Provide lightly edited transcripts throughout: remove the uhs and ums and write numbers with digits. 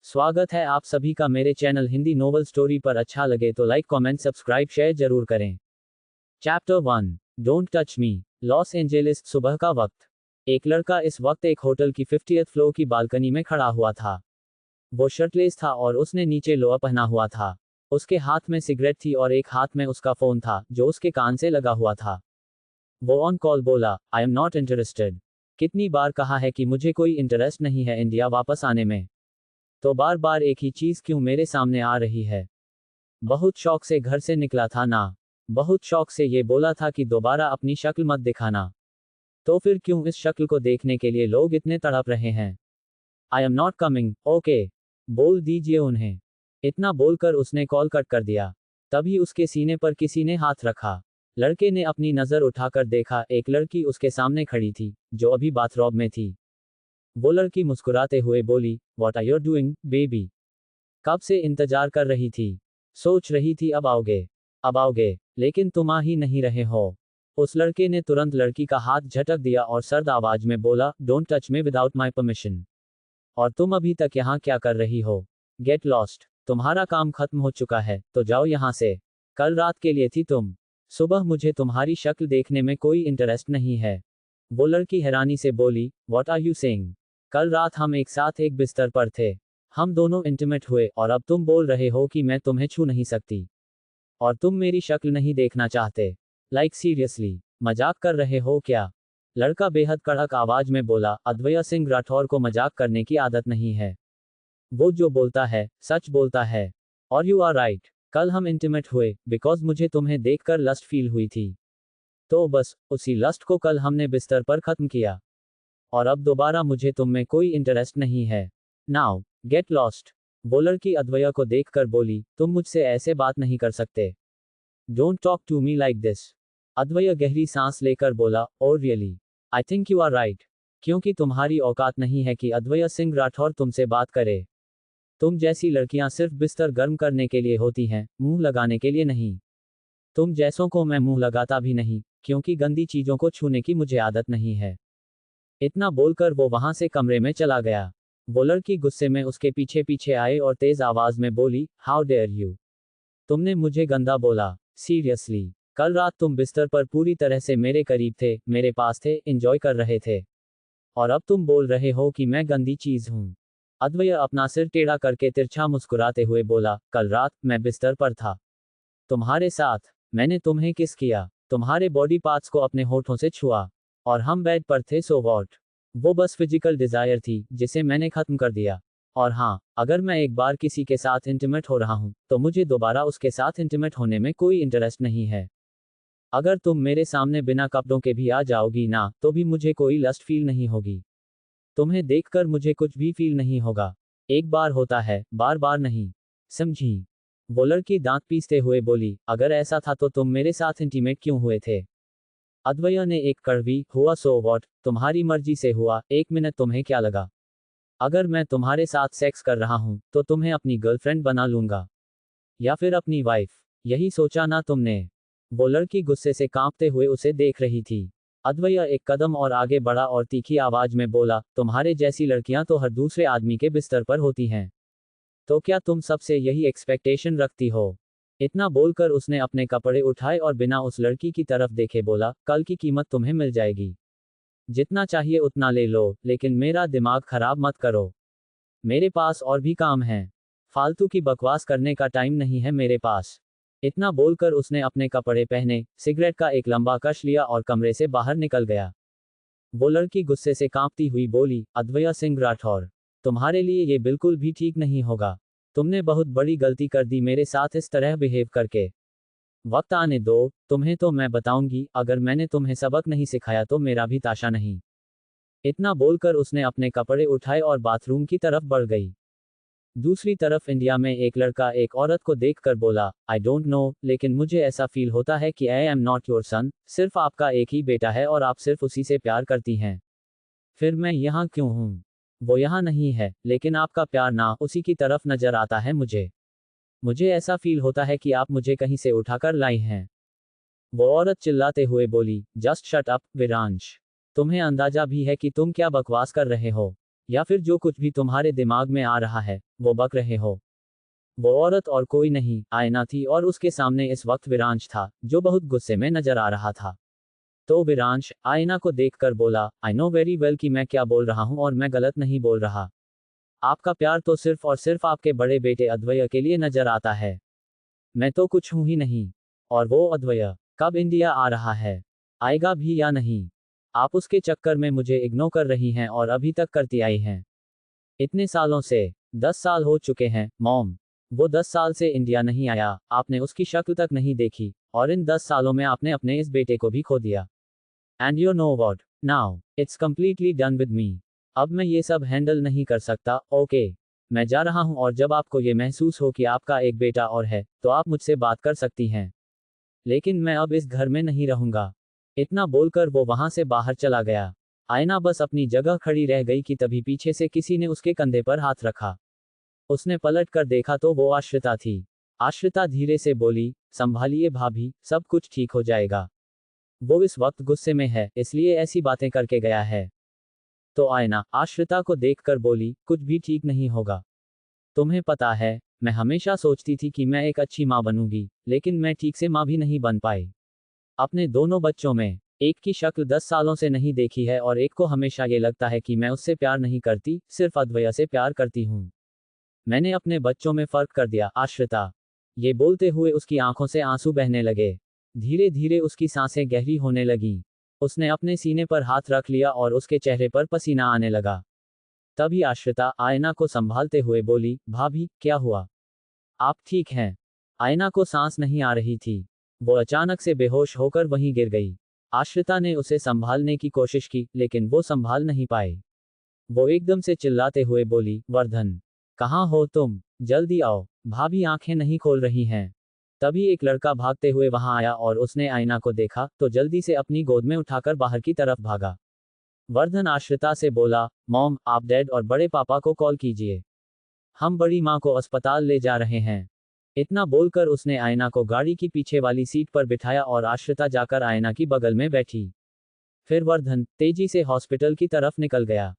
स्वागत है आप सभी का मेरे चैनल हिंदी नोवेल स्टोरी पर। अच्छा लगे तो लाइक कमेंट सब्सक्राइब शेयर जरूर करें। Chapter 1 don't touch me. Los Angeles, सुबह का वक्त। एक लड़का इस वक्त एक होटल की 50th फ्लोर की बालकनी में खड़ा हुआ था। वो शर्टलेस था और उसने नीचे लोअर पहना हुआ था। उसके हाथ में सिगरेट थी और एक हाथ में उसका फोन था जो उसके कान से लगा हुआ था। वो ऑन कॉल बोला, आई एम नॉट इंटरेस्टेड। कितनी बार कहा है कि मुझे कोई इंटरेस्ट नहीं है इंडिया वापस आने में। तो बार बार एक ही चीज क्यों मेरे सामने आ रही है। बहुत शौक से घर से निकला था ना। बहुत शौक से ये बोला था कि दोबारा अपनी शक्ल मत दिखाना। तो फिर क्यों इस शक्ल को देखने के लिए लोग इतने तड़प रहे हैं। I am not coming, okay. बोल दीजिए उन्हें। इतना बोलकर उसने कॉल कट कर दिया। तभी उसके सीने पर किसी ने हाथ रखा। लड़के ने अपनी नजर उठाकर देखा, एक लड़की उसके सामने खड़ी थी जो अभी बाथरोब में थी। वो लड़की मुस्कुराते हुए बोली, what are you doing baby. कब से इंतजार कर रही थी। सोच रही थी अब आओगे। अब आओगे, लेकिन तुम आ ही नहीं रहे हो। उस लड़के ने तुरंत लड़की का हाथ झटक दिया और सर्द आवाज में बोला, don't touch me without my permission. और तुम अभी तक यहाँ क्या कर रही हो। Get lost. तुम्हारा काम खत्म हो चुका है, तो जाओ यहाँ से। कल रात के लिए थी तुम। सुबह मुझे तुम्हारी शक्ल देखने में कोई इंटरेस्ट नहीं है। वो लड़की हैरानी से बोली, व्हाट आर यू सेइंग। कल रात हम एक साथ एक बिस्तर पर थे। हम दोनों इंटीमेट हुए और अब तुम बोल रहे हो कि मैं तुम्हें छू नहीं सकती। और तुम मेरी शक्ल नहीं देखना चाहते। लाइक सीरियसली, मजाक कर रहे हो क्या। लड़का बेहद कड़क आवाज में बोला, अद्वैया सिंह राठौर को मजाक करने की आदत नहीं है। वो जो बोलता है सच बोलता है। और यू आर राइट। कल हम इंटीमेट हुए बिकॉज मुझे तुम्हें देखकर लस्ट फील हुई थी। तो बस उसी लस्ट को कल हमने बिस्तर पर खत्म किया। और अब दोबारा मुझे तुम में कोई इंटरेस्ट नहीं है। Now get lost. वो लड़की अद्वैया को देखकर बोली, तुम मुझसे ऐसे बात नहीं कर सकते। Don't talk to me like this. Advaiya गहरी सांस लेकर बोला, oh really. I think you are right. क्योंकि तुम्हारी औकात नहीं है कि अद्वैया सिंह राठौर तुमसे बात करे। तुम जैसी लड़कियां सिर्फ बिस्तर गर्म करने के लिए होती हैं, मुंह लगाने के लिए नहीं। तुम जैसों को मैं मुंह लगाता भी नहीं, क्योंकि गंदी चीजों को छूने की मुझे आदत नहीं है। इतना बोलकर वो वहां से कमरे में चला गया। वो लड़की गुस्से में उसके पीछे पीछे आए और तेज आवाज में बोली, हाउ डेयर यू। तुमने मुझे गंदा बोला। सीरियसली, कल रात तुम बिस्तर पर पूरी तरह से मेरे करीब थे, मेरे पास थे, एंजॉय कर रहे थे। और अब तुम बोल रहे हो कि मैं गंदी चीज हूं। अद्वैया अपना सिर टेढ़ा करके तिरछा मुस्कुराते हुए बोला, कल रात मैं बिस्तर पर था। तुम्हारे साथ। मैंने तुम्हें किस किया, तुम्हारे बॉडी पार्ट्स को अपने होठों से छुआ। और हम बेड पर थे, सो वॉट। वो बस फिजिकल डिजायर थी जिसे मैंने खत्म कर दिया। और हाँ, अगर मैं एक बार किसी के साथ इंटीमेट हो रहा हूं तो मुझे दोबारा उसके साथ इंटीमेट होने में कोई इंटरेस्ट नहीं है। अगर तुम मेरे सामने बिना कपड़ों के भी आ जाओगी ना तो भी मुझे कोई लस्ट फील नहीं होगी। तुम्हें देखकर मुझे कुछ भी फील नहीं होगा। एक बार होता है, बार बार नहीं। समझी। वो लड़की दांत पीसते हुए बोली, अगर ऐसा था तो तुम मेरे साथ इंटीमेट क्यों हुए थे। अद्वैया ने एक कड़वी, हुआ सो वॉट, तुम्हारी मर्जी से हुआ, एक मिनट तुम्हें क्या लगा। अगर मैं तुम्हारे साथ सेक्स कर रहा हूं तो तुम्हें अपनी गर्लफ्रेंड बना लूंगा। या फिर अपनी वाइफ। यही सोचा ना तुमने। वो लड़की गुस्से से कांपते हुए उसे देख रही थी। अद्वैया एक कदम और आगे बढ़ा और तीखी आवाज में बोला, तुम्हारे जैसी लड़कियां तो हर दूसरे आदमी के बिस्तर पर होती हैं। तो क्या तुम सबसे यही एक्सपेक्टेशन रखती हो। इतना बोलकर उसने अपने कपड़े उठाए और बिना उस लड़की की तरफ देखे बोला, कल की कीमत तुम्हें मिल जाएगी। जितना चाहिए उतना ले लो, लेकिन मेरा दिमाग खराब मत करो। मेरे पास और भी काम है। फालतू की बकवास करने का टाइम नहीं है मेरे पास। इतना बोलकर उसने अपने कपड़े पहने, सिगरेट का एक लंबा कश लिया और कमरे से बाहर निकल गया। वो लड़की गुस्से से कांपती हुई बोली, अद्वैया सिंह राठौर, तुम्हारे लिए ये बिल्कुल भी ठीक नहीं होगा। तुमने बहुत बड़ी गलती कर दी मेरे साथ इस तरह बिहेव करके। वक्त आने दो, तुम्हें तो मैं बताऊंगी, अगर मैंने तुम्हें सबक नहीं सिखाया तो मेरा भी ताशा नहीं। इतना बोलकर उसने अपने कपड़े उठाए और बाथरूम की तरफ बढ़ गई। दूसरी तरफ इंडिया में एक लड़का एक औरत को देखकर बोला, आई डोंट नो, लेकिन मुझे ऐसा फील होता है कि I am not your son, सिर्फ आपका एक ही बेटा है और आप सिर्फ उसी से प्यार करती हैं। फिर मैं यहाँ क्यों हूँ। वो यहाँ नहीं है, लेकिन आपका प्यार ना उसी की तरफ नजर आता है मुझे। मुझे ऐसा फील होता है कि आप मुझे कहीं से उठाकर लाई हैं। वो औरत चिल्लाते हुए बोली, जस्ट शट अप विरांश। तुम्हें अंदाजा भी है कि तुम क्या बकवास कर रहे हो। या फिर जो कुछ भी तुम्हारे दिमाग में आ रहा है वो बक रहे हो। वो औरत और कोई नहीं, आयना थी और उसके सामने इस वक्त विरांश था, जो बहुत गुस्से में नजर आ रहा था। तो विरांश आयना को देखकर बोला, आई नो वेरी वेल कि मैं क्या बोल रहा हूँ और मैं गलत नहीं बोल रहा। आपका प्यार तो सिर्फ और सिर्फ आपके बड़े बेटे अद्वैय के लिए नजर आता है। मैं तो कुछ हूं ही नहीं। और वो अद्वैय कब इंडिया आ रहा है? आएगा भी या नहीं? आप उसके चक्कर में मुझे इग्नोर कर रही हैं और अभी तक करती आई हैं। इतने सालों से 10 साल हो चुके हैं मॉम। वो 10 साल से इंडिया नहीं आया, आपने उसकी शक्ल तक नहीं देखी, और इन 10 सालों में आपने अपने इस बेटे को भी खो दिया। And you know what, now it's completely done with me. अब मैं ये सब हैंडल नहीं कर सकता, ओके। मैं जा रहा हूं और जब आपको ये महसूस हो कि आपका एक बेटा और है, तो आप मुझसे बात कर सकती हैं। लेकिन मैं अब इस घर में नहीं रहूंगा। इतना बोलकर वो वहां से बाहर चला गया। आयना बस अपनी जगह खड़ी रह गई कि तभी पीछे से किसी ने उसके कंधे पर हाथ रखा। उसने पलट कर देखा तो वो आश्रिता थी। आश्रिता धीरे से बोली, संभालिए भाभी, सब कुछ ठीक हो जाएगा। वो इस वक्त गुस्से में है, इसलिए ऐसी बातें करके गया है। तो आयना आश्रिता को देखकर बोली, कुछ भी ठीक नहीं होगा। तुम्हें पता है, मैं हमेशा सोचती थी कि मैं एक अच्छी माँ बनूंगी, लेकिन मैं ठीक से माँ भी नहीं बन पाई। अपने दोनों बच्चों में एक की शक्ल 10 सालों से नहीं देखी है और एक को हमेशा ये लगता है कि मैं उससे प्यार नहीं करती, सिर्फ अद्वैय से प्यार करती हूँ। मैंने अपने बच्चों में फर्क कर दिया आश्रिता। ये बोलते हुए उसकी आंखों से आंसू बहने लगे। धीरे धीरे उसकी सांसें गहरी होने लगीं। उसने अपने सीने पर हाथ रख लिया और उसके चेहरे पर पसीना आने लगा। तभी आश्रिता आयना को संभालते हुए बोली, भाभी क्या हुआ? आप ठीक हैं? आयना को सांस नहीं आ रही थी। वो अचानक से बेहोश होकर वहीं गिर गई। आश्रिता ने उसे संभालने की कोशिश की, लेकिन वो संभाल नहीं पाए। वो एकदम से चिल्लाते हुए बोली, वर्धन, कहाँ हो तुम? जल्दी आओ। भाभी आंखें नहीं खोल रही हैं। तभी एक लड़का भागते हुए वहां आया और उसने आयना को देखा तो जल्दी से अपनी गोद में उठाकर बाहर की तरफ भागा। वर्धन आश्रिता से बोला, मॉम आप डैड और बड़े पापा को कॉल कीजिए। हम बड़ी माँ को अस्पताल ले जा रहे हैं। इतना बोलकर उसने आयना को गाड़ी की पीछे वाली सीट पर बिठाया और आश्रिता जाकर आयना की बगल में बैठी। फिर वर्धन तेजी से हॉस्पिटल की तरफ निकल गया।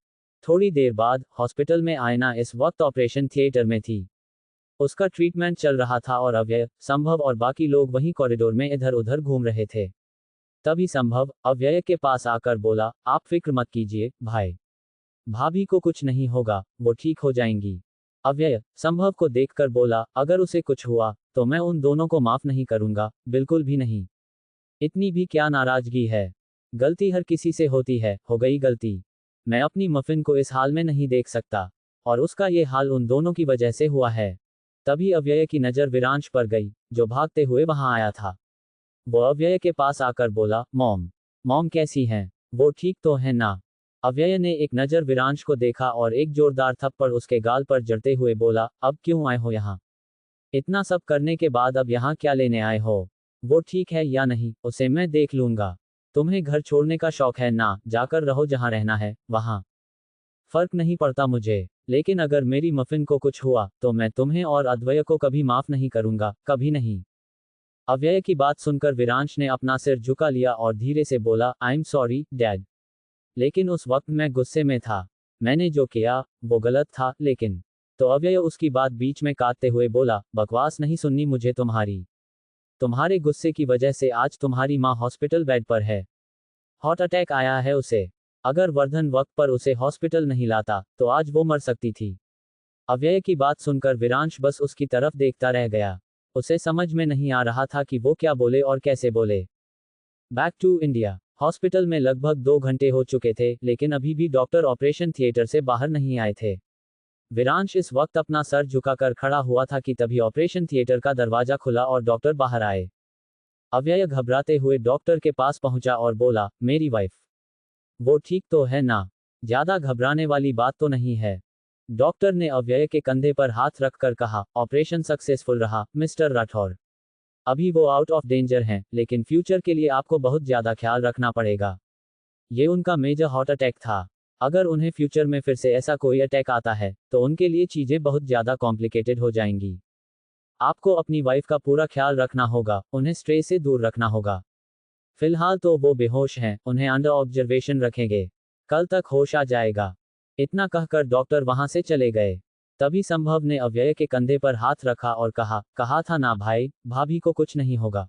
थोड़ी देर बाद हॉस्पिटल में आयना इस वक्त ऑपरेशन थिएटर में थी। उसका ट्रीटमेंट चल रहा था और अव्यय, संभव और बाकी लोग वहीं कॉरिडोर में इधर उधर घूम रहे थे। तभी संभव अव्यय के पास आकर बोला, आप फिक्र मत कीजिए भाई। भाभी को कुछ नहीं होगा, वो ठीक हो जाएंगी। अव्यय संभव को देखकर बोला, अगर उसे कुछ हुआ तो मैं उन दोनों को माफ नहीं करूंगा, बिल्कुल भी नहीं। इतनी भी क्या नाराजगी है? गलती हर किसी से होती है, हो गई गलती। मैं अपनी मफिन को इस हाल में नहीं देख सकता, और उसका ये हाल उन दोनों की वजह से हुआ है। तभी अव्यय की नजर विरांश पर गई, जो भागते हुए वहां आया था। वो अव्यय के पास आकर बोला, मॉम, मॉम कैसी हैं? वो ठीक तो है ना? अव्यय ने एक नजर विरांश को देखा और एक जोरदार थप्पड़ उसके गाल पर जड़ते हुए बोला, अब क्यों आए हो यहाँ? इतना सब करने के बाद अब यहाँ क्या लेने आए हो? वो ठीक है या नहीं, उसे मैं देख लूंगा। तुम्हें घर छोड़ने का शौक है ना, जाकर रहो जहाँ रहना है, वहाँ। फर्क नहीं पड़ता मुझे, लेकिन अगर मेरी मफिन को कुछ हुआ तो मैं तुम्हें और अद्वैय को कभी माफ नहीं करूंगा, कभी नहीं। अव्यय की बात सुनकर विरांश ने अपना सिर झुका लिया और धीरे से बोला, आई एम सॉरी डैड। लेकिन उस वक्त मैं गुस्से में था। मैंने जो किया वो गलत था, लेकिन। तो अव्यय उसकी बात बीच में काटते हुए बोला, बकवास नहीं सुननी मुझे तुम्हारी। तुम्हारे गुस्से की वजह से आज तुम्हारी माँ हॉस्पिटल बेड पर है। हार्ट अटैक आया है उसे। अगर वर्धन वक्त पर उसे हॉस्पिटल नहीं लाता तो आज वो मर सकती थी। अव्यय की बात सुनकर विरांश बस उसकी तरफ देखता रह गया। उसे समझ में नहीं आ रहा था कि वो क्या बोले और कैसे बोले। Back to India. हॉस्पिटल में लगभग 2 घंटे हो चुके थे, लेकिन अभी भी डॉक्टर ऑपरेशन थिएटर से बाहर नहीं आए थे। विरांश इस वक्त अपना सर झुकाकर खड़ा हुआ था कि तभी ऑपरेशन थिएटर का दरवाजा खुला और डॉक्टर बाहर आए। अव्यय घबराते हुए डॉक्टर के पास पहुंचा और बोला, मेरी वाइफ, वो ठीक तो है ना? ज्यादा घबराने वाली बात तो नहीं है। डॉक्टर ने अव्यय के कंधे पर हाथ रखकर कहा, ऑपरेशन सक्सेसफुल रहा मिस्टर राठौर। अभी वो आउट ऑफ डेंजर हैं, लेकिन फ्यूचर के लिए आपको बहुत ज्यादा ख्याल रखना पड़ेगा। ये उनका मेजर हार्ट अटैक था। अगर उन्हें फ्यूचर में फिर से ऐसा कोई अटैक आता है तो उनके लिए चीजें बहुत ज्यादा कॉम्प्लिकेटेड हो जाएंगी। आपको अपनी वाइफ का पूरा ख्याल रखना होगा, उन्हें स्ट्रेस से दूर रखना होगा। फिलहाल तो वो बेहोश हैं, उन्हें अंडर ऑब्जर्वेशन रखेंगे। कल तक होश आ जाएगा। इतना कहकर डॉक्टर वहां से चले गए। तभी संभव ने अव्यय के कंधे पर हाथ रखा और कहा था ना भाई, भाभी को कुछ नहीं होगा।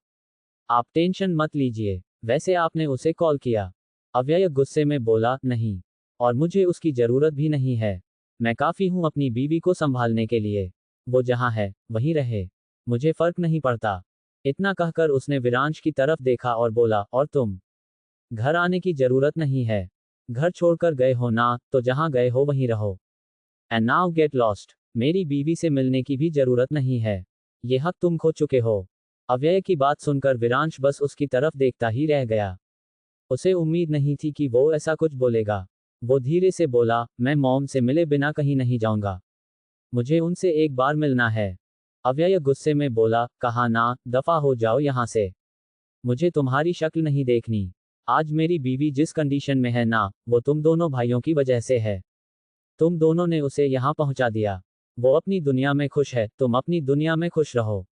आप टेंशन मत लीजिए। वैसे आपने उसे कॉल किया? अव्यय गुस्से में बोला, नहीं। और मुझे उसकी जरूरत भी नहीं है। मैं काफी हूं अपनी बीवी को संभालने के लिए। वो जहां है वहीं रहे, मुझे फर्क नहीं पड़ता। इतना कहकर उसने विरांश की तरफ देखा और बोला, और तुम? घर आने की जरूरत नहीं है। घर छोड़कर गए हो ना, तो जहां गए हो वहीं रहो। And now get lost. मेरी बीवी से मिलने की भी जरूरत नहीं है। ये हक तुम खो चुके हो। अव्यय की बात सुनकर विरांश बस उसकी तरफ देखता ही रह गया। उसे उम्मीद नहीं थी कि वो ऐसा कुछ बोलेगा। वो धीरे से बोला, मैं मॉम से मिले बिना कहीं नहीं जाऊंगा। मुझे उनसे एक बार मिलना है। अव्यय गुस्से में बोला, कहा ना, दफा हो जाओ यहां से। मुझे तुम्हारी शक्ल नहीं देखनी। आज मेरी बीवी जिस कंडीशन में है ना, वो तुम दोनों भाइयों की वजह से है। तुम दोनों ने उसे यहां पहुंचा दिया। वो अपनी दुनिया में खुश है, तुम अपनी दुनिया में खुश रहो।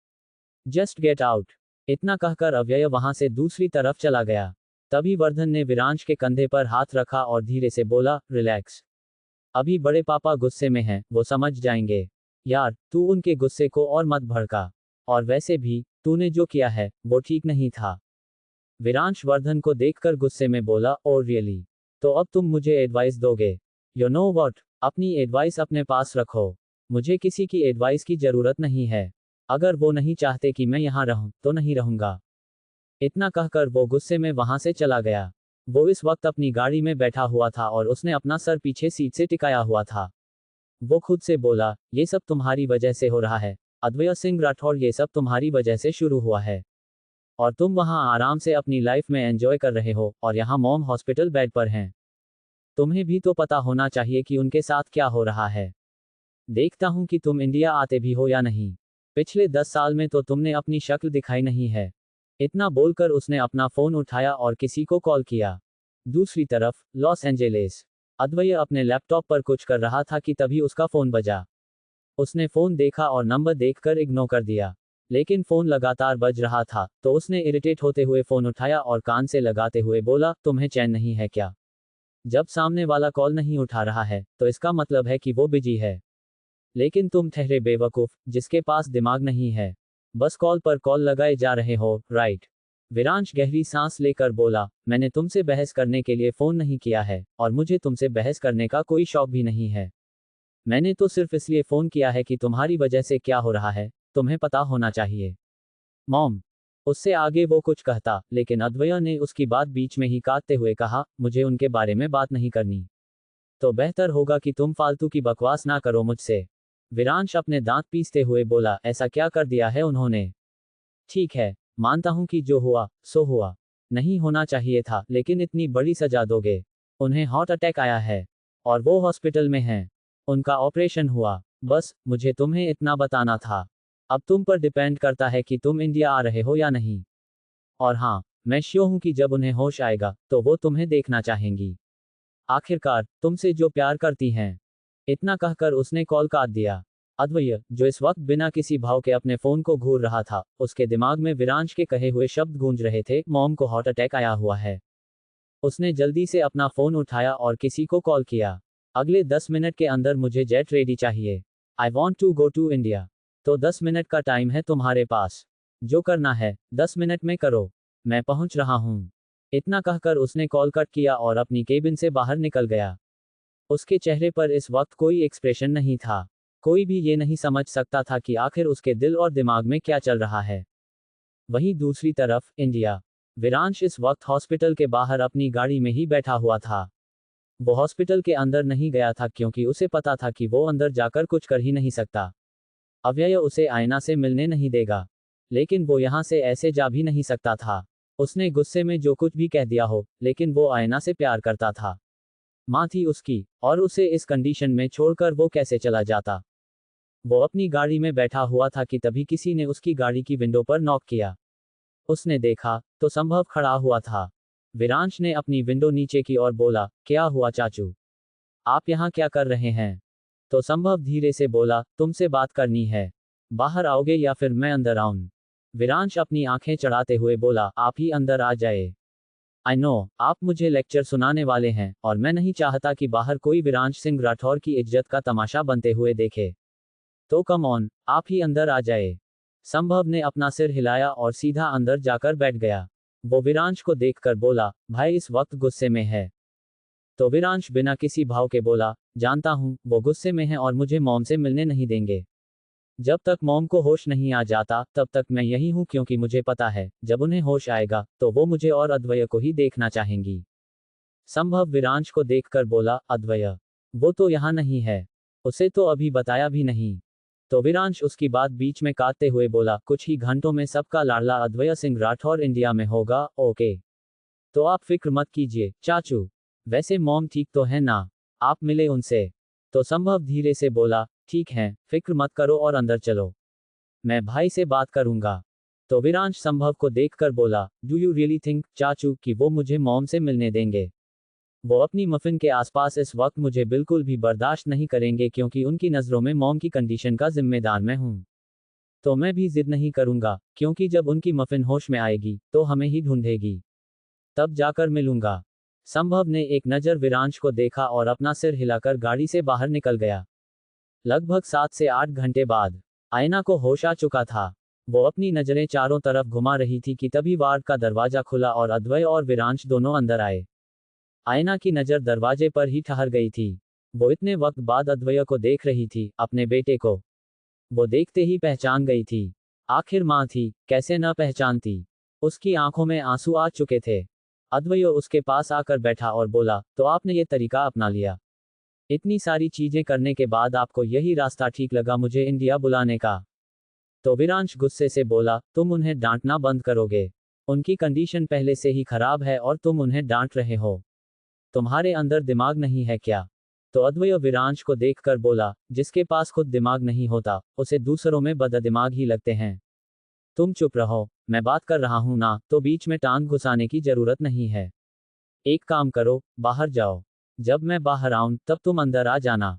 Just get out. इतना कहकर अव्यय वहां से दूसरी तरफ चला गया। तभी वर्धन ने विरांश के कंधे पर हाथ रखा और धीरे से बोला, रिलैक्स। अभी बड़े पापा गुस्से में हैं, वो समझ जाएंगे। यार, तू उनके गुस्से को और मत भड़का। और वैसे भी, तूने जो किया है, वो ठीक नहीं था। विरांश वर्धन को देखकर गुस्से में बोला, ओ रियली? तो अब तुम मुझे एडवाइस दोगे? यू नो व्हाट, अपनी एडवाइस अपने पास रखो। मुझे किसी की एडवाइस की जरूरत नहीं है। अगर वो नहीं चाहते कि मैं यहाँ रहूं, तो नहीं रहूंगा। इतना कहकर वो गुस्से में वहां से चला गया। वो इस वक्त अपनी गाड़ी में बैठा हुआ था और उसने अपना सर पीछे सीट से टिकाया हुआ था। वो खुद से बोला, ये सब तुम्हारी वजह से हो रहा है अद्वैय सिंह राठौड़, ये सब तुम्हारी वजह से शुरू हुआ है। और तुम वहां आराम से अपनी लाइफ में एंजॉय कर रहे हो, और यहाँ मॉम हॉस्पिटल बेड पर हैं। तुम्हें भी तो पता होना चाहिए कि उनके साथ क्या हो रहा है। देखता हूं कि तुम इंडिया आते भी हो या नहीं। पिछले 10 साल में तो तुमने अपनी शक्ल दिखाई नहीं है। इतना बोलकर उसने अपना फोन उठाया और किसी को कॉल किया। दूसरी तरफ लॉस एंजेलिस। अद्वैय अपने लैपटॉप पर कुछ कर रहा था कि तभी उसका फोन बजा। उसने फोन देखा और नंबर देखकर इग्नोर कर दिया। लेकिन फोन लगातार बज रहा था, तो उसने इरिटेट होते हुए फोन उठाया और कान से लगाते हुए बोला, तुम्हें चैन नहीं है क्या? जब सामने वाला कॉल नहीं उठा रहा है, तो इसका मतलब है कि वो बिजी है। लेकिन तुम ठहरे बेवकूफ, जिसके पास दिमाग नहीं है। बस कॉल पर कॉल लगाए जा रहे हो, राइट? विरांश गहरी सांस लेकर बोला, मैंने तुमसे बहस करने के लिए फोन नहीं किया है, और मुझे तुमसे बहस करने का कोई शौक भी नहीं है। मैंने तो सिर्फ इसलिए फोन किया है कि तुम्हारी वजह से क्या हो रहा है, तुम्हें पता होना चाहिए। मॉम। उससे आगे वो कुछ कहता, लेकिन अद्वैय ने उसकी बात बीच में ही काटते हुए कहा, मुझे उनके बारे में बात नहीं करनी। तो बेहतर होगा कि तुम फालतू की बकवास ना करो मुझसे। विरांश अपने दांत पीसते हुए बोला, ऐसा क्या कर दिया है उन्होंने? ठीक है, मानता हूं कि जो हुआ सो हुआ। नहीं होना चाहिए था, लेकिन इतनी बड़ी सजा दोगे? उन्हें हार्ट अटैक आया है, और वो हॉस्पिटल में हैं। उनका ऑपरेशन हुआ। बस मुझे तुम्हें इतना बताना था। अब तुम पर डिपेंड करता है कि तुम इंडिया आ रहे हो या नहीं। और हाँ, मैं श्योर हूं कि जब उन्हें होश आएगा, तो वो तुम्हें देखना चाहेंगी। आखिरकार, तुमसे जो प्यार करती हैं। इतना कहकर उसने कॉल काट दिया। अद्वैय, जो इस वक्त बिना किसी भाव के अपने फोन को घूर रहा था, उसके दिमाग में विरांश के कहे हुए शब्द गूंज रहे थे, मॉम को हार्ट अटैक आया हुआ है। उसने जल्दी से अपना फोन उठाया और किसी को कॉल किया। अगले 10 मिनट के अंदर मुझे जेट रेडी चाहिए। I want to go to India. तो 10 मिनट का टाइम है तुम्हारे पास। जो करना है 10 मिनट में करो। मैं पहुंच रहा हूं। इतना कहकर उसने कॉल कट किया और अपनी केबिन से बाहर निकल गया। उसके चेहरे पर इस वक्त कोई एक्सप्रेशन नहीं था। कोई भी ये नहीं समझ सकता था कि आखिर उसके दिल और दिमाग में क्या चल रहा है। वहीं दूसरी तरफ इंडिया। विरांश इस वक्त हॉस्पिटल के बाहर अपनी गाड़ी में ही बैठा हुआ था। वो हॉस्पिटल के अंदर नहीं गया था क्योंकि उसे पता था कि वो अंदर जाकर कुछ कर ही नहीं सकता। अव्यय उसे आईना से मिलने नहीं देगा। लेकिन वो यहां से ऐसे जा भी नहीं सकता था। उसने गुस्से में जो कुछ भी कह दिया हो, लेकिन वो आईना से प्यार करता था। माँ थी उसकी, और उसे इस कंडीशन में छोड़कर वो कैसे चला जाता। वो अपनी गाड़ी में बैठा हुआ था कि तभी किसी ने उसकी गाड़ी की विंडो पर नॉक किया। उसने देखा, तो संभव खड़ा हुआ था। विरांश ने अपनी विंडो नीचे की और बोला, क्या हुआ चाचू? आप यहाँ क्या कर रहे हैं? तो संभव धीरे से बोला, तुमसे बात करनी है। बाहर आओगे या फिर मैं अंदर आऊं? विरांश अपनी आंखें चढ़ाते हुए बोला, आप ही अंदर आ जाए। आई नो, आप मुझे लेक्चर सुनाने वाले हैं और मैं नहीं चाहता कि बाहर कोई विरांश सिंह राठौर की इज्जत का तमाशा बनते हुए देखे। तो कम ऑन, आप ही अंदर आ जाए। संभव ने अपना सिर हिलाया और सीधा अंदर जाकर बैठ गया। वो विरांश को देखकर बोला, भाई इस वक्त गुस्से में है। तो विरांश बिना किसी भाव के बोला, जानता हूं, वो गुस्से में है और मुझे मॉम से मिलने नहीं देंगे। जब तक मॉम को होश नहीं आ जाता तब तक मैं यही हूं, क्योंकि मुझे पता है जब उन्हें होश आएगा तो वो मुझे और अद्वैय को ही देखना चाहेंगी। संभव विरांश को देखकर बोला, अद्वैय? वो तो यहाँ नहीं है। उसे तो अभी बताया भी नहीं। तो विरांश उसकी बात बीच में काटते हुए बोला, कुछ ही घंटों में सबका लाडला अद्वैय सिंह राठौर इंडिया में होगा। ओके, तो आप फिक्र मत कीजिए चाचू। वैसे मॉम ठीक तो है ना? आप मिले उनसे? तो संभव धीरे से बोला, ठीक है, फिक्र मत करो और अंदर चलो, मैं भाई से बात करूंगा। तो विरांश संभव को देखकर बोला, डू यू रियली थिंक चाचू कि वो मुझे मॉम से मिलने देंगे? वो अपनी मफिन के आसपास इस वक्त मुझे बिल्कुल भी बर्दाश्त नहीं करेंगे, क्योंकि उनकी नज़रों में मॉम की कंडीशन का जिम्मेदार मैं हूं। तो मैं भी जिद नहीं करूंगा, क्योंकि जब उनकी मफिन होश में आएगी तो हमें ही ढूंढेगी, तब जाकर मिलूंगा। संभव ने एक नज़र विरांश को देखा और अपना सिर हिलाकर गाड़ी से बाहर निकल गया। लगभग 7 से 8 घंटे बाद आयना को होश आ चुका था। वो अपनी नजरें चारों तरफ घुमा रही थी कि तभी वार्ड का दरवाजा खुला और अद्वैय और विरांश दोनों अंदर आए। आयना की नज़र दरवाजे पर ही ठहर गई थी। वो इतने वक्त बाद अद्वैय को देख रही थी, अपने बेटे को। वो देखते ही पहचान गई थी। आखिर माँ थी, कैसे न पहचानती। उसकी आंखों में आंसू आ चुके थे। अद्वैय उसके पास आकर बैठा और बोला, तो आपने ये तरीका अपना लिया? इतनी सारी चीजें करने के बाद आपको यही रास्ता ठीक लगा मुझे इंडिया बुलाने का? तो विरांश गुस्से से बोला, तुम उन्हें डांटना बंद करोगे? उनकी कंडीशन पहले से ही खराब है और तुम उन्हें डांट रहे हो। तुम्हारे अंदर दिमाग नहीं है क्या? तो अद्वैय विरांश को देखकर बोला, जिसके पास खुद दिमाग नहीं होता उसे दूसरों में बददिमाग ही लगते हैं। तुम चुप रहो, मैं बात कर रहा हूं ना, तो बीच में टांग घुसाने की जरूरत नहीं है। एक काम करो, बाहर जाओ। जब मैं बाहर आऊं तब तुम अंदर आ जाना।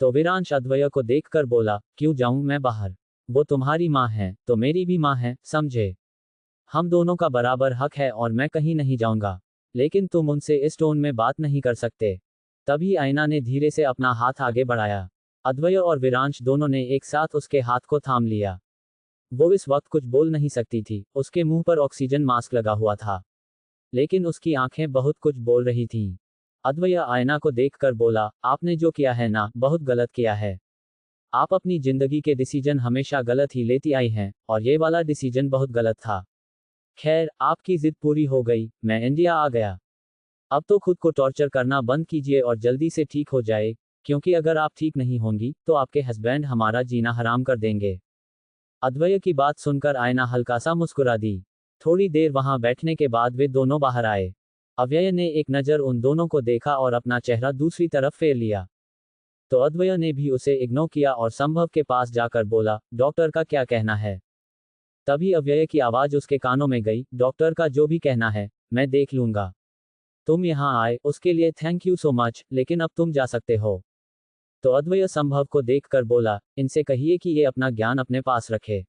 तो विरांश अद्वैय को देखकर बोला, क्यों जाऊं मैं बाहर? वो तुम्हारी माँ है तो मेरी भी माँ है, समझे? हम दोनों का बराबर हक है और मैं कहीं नहीं जाऊंगा। लेकिन तुम उनसे इस टोन में बात नहीं कर सकते। तभी आयना ने धीरे से अपना हाथ आगे बढ़ाया। अद्वैय और विरांश दोनों ने एक साथ उसके हाथ को थाम लिया। वो इस वक्त कुछ बोल नहीं सकती थी, उसके मुंह पर ऑक्सीजन मास्क लगा हुआ था, लेकिन उसकी आंखें बहुत कुछ बोल रही थीं। अद्वैय आयना को देखकर बोला, आपने जो किया है ना, बहुत गलत किया है। आप अपनी जिंदगी के डिसीजन हमेशा गलत ही लेती आई हैं, और ये वाला डिसीजन बहुत गलत था। खैर, आपकी जिद पूरी हो गई, मैं इंडिया आ गया। अब तो खुद को टॉर्चर करना बंद कीजिए और जल्दी से ठीक हो जाए, क्योंकि अगर आप ठीक नहीं होंगी तो आपके हस्बैंड हमारा जीना हराम कर देंगे। अद्वैय की बात सुनकर आयना हल्का सा मुस्कुरा दी। थोड़ी देर वहां बैठने के बाद वे दोनों बाहर आए। अद्वैय ने एक नज़र उन दोनों को देखा और अपना चेहरा दूसरी तरफ फेर लिया। तो अद्वैय ने भी उसे इग्नोर किया और संभव के पास जाकर बोला, डॉक्टर का क्या कहना है? तभी अव्यय की आवाज उसके कानों में गई, डॉक्टर का जो भी कहना है मैं देख लूंगा। तुम यहाँ आए उसके लिए थैंक यू सो मच, लेकिन अब तुम जा सकते हो। तो अद्वैय संभव को देखकर बोला, इनसे कहिए कि ये अपना ज्ञान अपने पास रखे।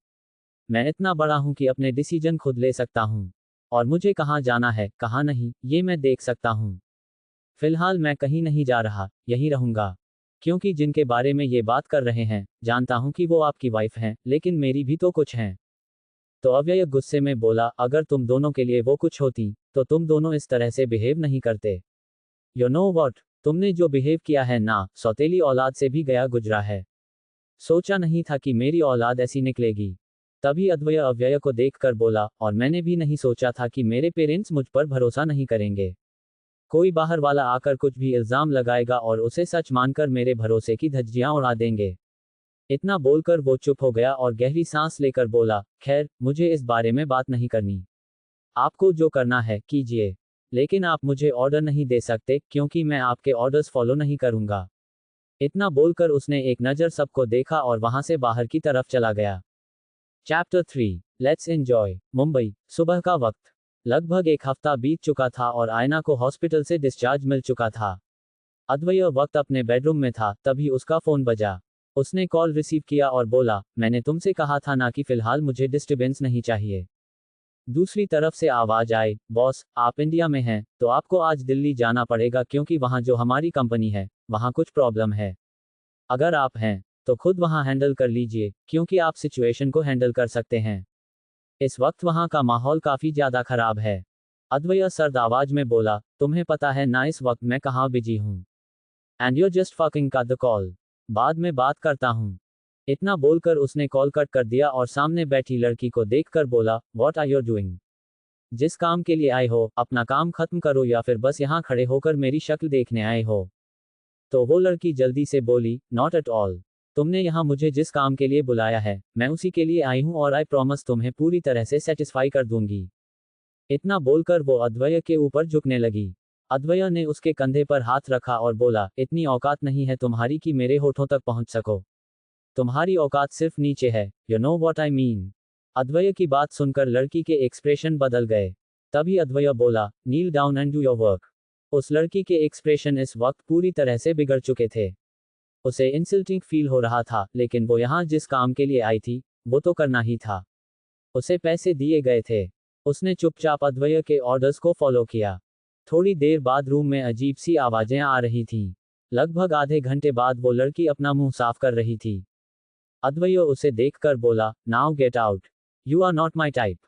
मैं इतना बड़ा हूं कि अपने डिसीजन खुद ले सकता हूं, और मुझे कहाँ जाना है कहाँ नहीं ये मैं देख सकता हूं। फिलहाल मैं कहीं नहीं जा रहा, यहीं रहूंगा। क्योंकि जिनके बारे में ये बात कर रहे हैं, जानता हूं कि वो आपकी वाइफ हैं, लेकिन मेरी भी तो कुछ हैं। तो अव्यय गुस्से में बोला, अगर तुम दोनों के लिए वो कुछ होती तो तुम दोनों इस तरह से बिहेव नहीं करते। यू नो व्हाट, तुमने जो बिहेव किया है ना, सौतेली औलाद से भी गया गुजरा है। सोचा नहीं था कि मेरी औलाद ऐसी निकलेगी। तभी अद्वैय अव्यय को देखकर बोला, और मैंने भी नहीं सोचा था कि मेरे पेरेंट्स मुझ पर भरोसा नहीं करेंगे। कोई बाहर वाला आकर कुछ भी इल्जाम लगाएगा और उसे सच मानकर मेरे भरोसे की धज्जियां उड़ा देंगे। इतना बोलकर वो चुप हो गया और गहरी सांस लेकर बोला, खैर, मुझे इस बारे में बात नहीं करनी। आपको जो करना है कीजिए, लेकिन आप मुझे ऑर्डर नहीं दे सकते, क्योंकि मैं आपके ऑर्डर्स फॉलो नहीं करूंगा। इतना बोलकर उसने एक नज़र सबको देखा और वहां से बाहर की तरफ चला गया। Chapter 3, let's enjoy. मुंबई, सुबह का वक्त। लगभग एक हफ्ता बीत चुका था और आयना को हॉस्पिटल से डिस्चार्ज मिल चुका था। अद्वैय वक्त अपने बेडरूम में था, तभी उसका फोन बजा। उसने कॉल रिसीव किया और बोला, मैंने तुमसे कहा था ना कि फिलहाल मुझे डिस्टर्बेंस नहीं चाहिए। दूसरी तरफ से आवाज आई, बॉस आप इंडिया में हैं तो आपको आज दिल्ली जाना पड़ेगा क्योंकि वहां जो हमारी कंपनी है वहां कुछ प्रॉब्लम है। अगर आप हैं तो खुद वहां हैंडल कर लीजिए क्योंकि आप सिचुएशन को हैंडल कर सकते हैं। इस वक्त वहां का माहौल काफी ज्यादा खराब है। अद्वैय सर्द आवाज में बोला, तुम्हें पता है ना इस वक्त मैं कहाँ बिजी हूँ। And you just fucking cut the call. बाद में बात करता हूँ। इतना बोलकर उसने कॉल कट कर दिया और सामने बैठी लड़की को देखकर बोला, व्हाट आर यू डूइंग। जिस काम के लिए आए हो अपना काम खत्म करो या फिर बस यहाँ खड़े होकर मेरी शक्ल देखने आए हो। तो वो लड़की जल्दी से बोली, नॉट एट ऑल। तुमने यहाँ मुझे जिस काम के लिए बुलाया है मैं उसी के लिए आई हूँ और आई प्रॉमिस तुम्हें पूरी तरह से सेटिस्फाई कर दूंगी। इतना बोलकर वो अद्वैय के ऊपर झुकने लगी। अद्वैय ने उसके कंधे पर हाथ रखा और बोला, इतनी औकात नहीं है तुम्हारी कि मेरे होठों तक पहुंच सको। तुम्हारी औकात सिर्फ नीचे है, you know what I mean. Advay की बात सुनकर लड़की के एक्सप्रेशन बदल गए। तभी अद्वैय बोला, kneel down and do your work. उस लड़की के एक्सप्रेशन इस वक्त पूरी तरह से बिगड़ चुके थे। उसे इंसल्टिंग फील हो रहा था लेकिन वो यहाँ जिस काम के लिए आई थी वो तो करना ही था। उसे पैसे दिए गए थे। उसने चुपचाप अद्वैय के ऑर्डर्स को फॉलो किया। थोड़ी देर बाद रूम में अजीब सी आवाजें आ रही थीं। लगभग आधे घंटे बाद वो लड़की अपना मुंह साफ कर रही थी। अद्वैय उसे देखकर बोला, now get out, you are not my type.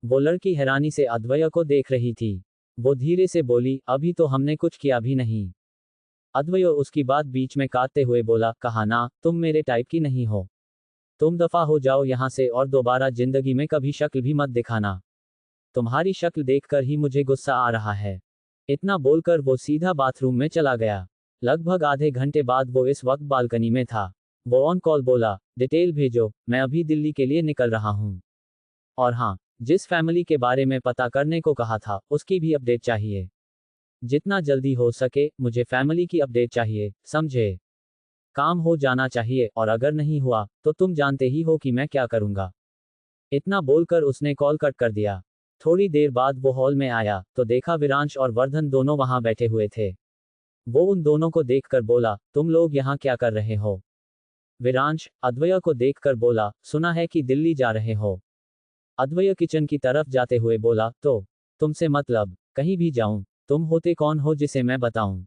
वो लड़की हैरानी से अद्वैय को देख रही थी। वो धीरे से बोली, अभी तो हमने कुछ किया भी नहीं। अद्वैय उसकी बात बीच में काटते हुए बोला, कहा ना तुम मेरे टाइप की नहीं हो। तुम दफा हो जाओ यहाँ से और दोबारा जिंदगी में कभी शक्ल भी मत दिखाना। तुम्हारी शक्ल देखकर ही मुझे गुस्सा आ रहा है। इतना बोलकर वो सीधा बाथरूम में चला गया। लगभग आधे घंटे बाद वो इस वक्त बालकनी में था। वो ऑन कॉल बोला, डिटेल भेजो, मैं अभी दिल्ली के लिए निकल रहा हूँ। और हाँ, जिस फैमिली के बारे में पता करने को कहा था उसकी भी अपडेट चाहिए। जितना जल्दी हो सके मुझे फैमिली की अपडेट चाहिए, समझे। काम हो जाना चाहिए और अगर नहीं हुआ तो तुम जानते ही हो कि मैं क्या करूँगा। इतना बोलकर उसने कॉल कट कर दिया। थोड़ी देर बाद वो हॉल में आया तो देखा विरांश और वर्धन दोनों वहां बैठे हुए थे। वो उन दोनों को देखकर बोला, तुम लोग यहाँ क्या कर रहे हो। विरांश अद्वैय को देखकर बोला, सुना है कि दिल्ली जा रहे हो। अद्वैय किचन की तरफ जाते हुए बोला, तो तुमसे मतलब कहीं भी जाऊं, तुम होते कौन हो जिसे मैं बताऊं।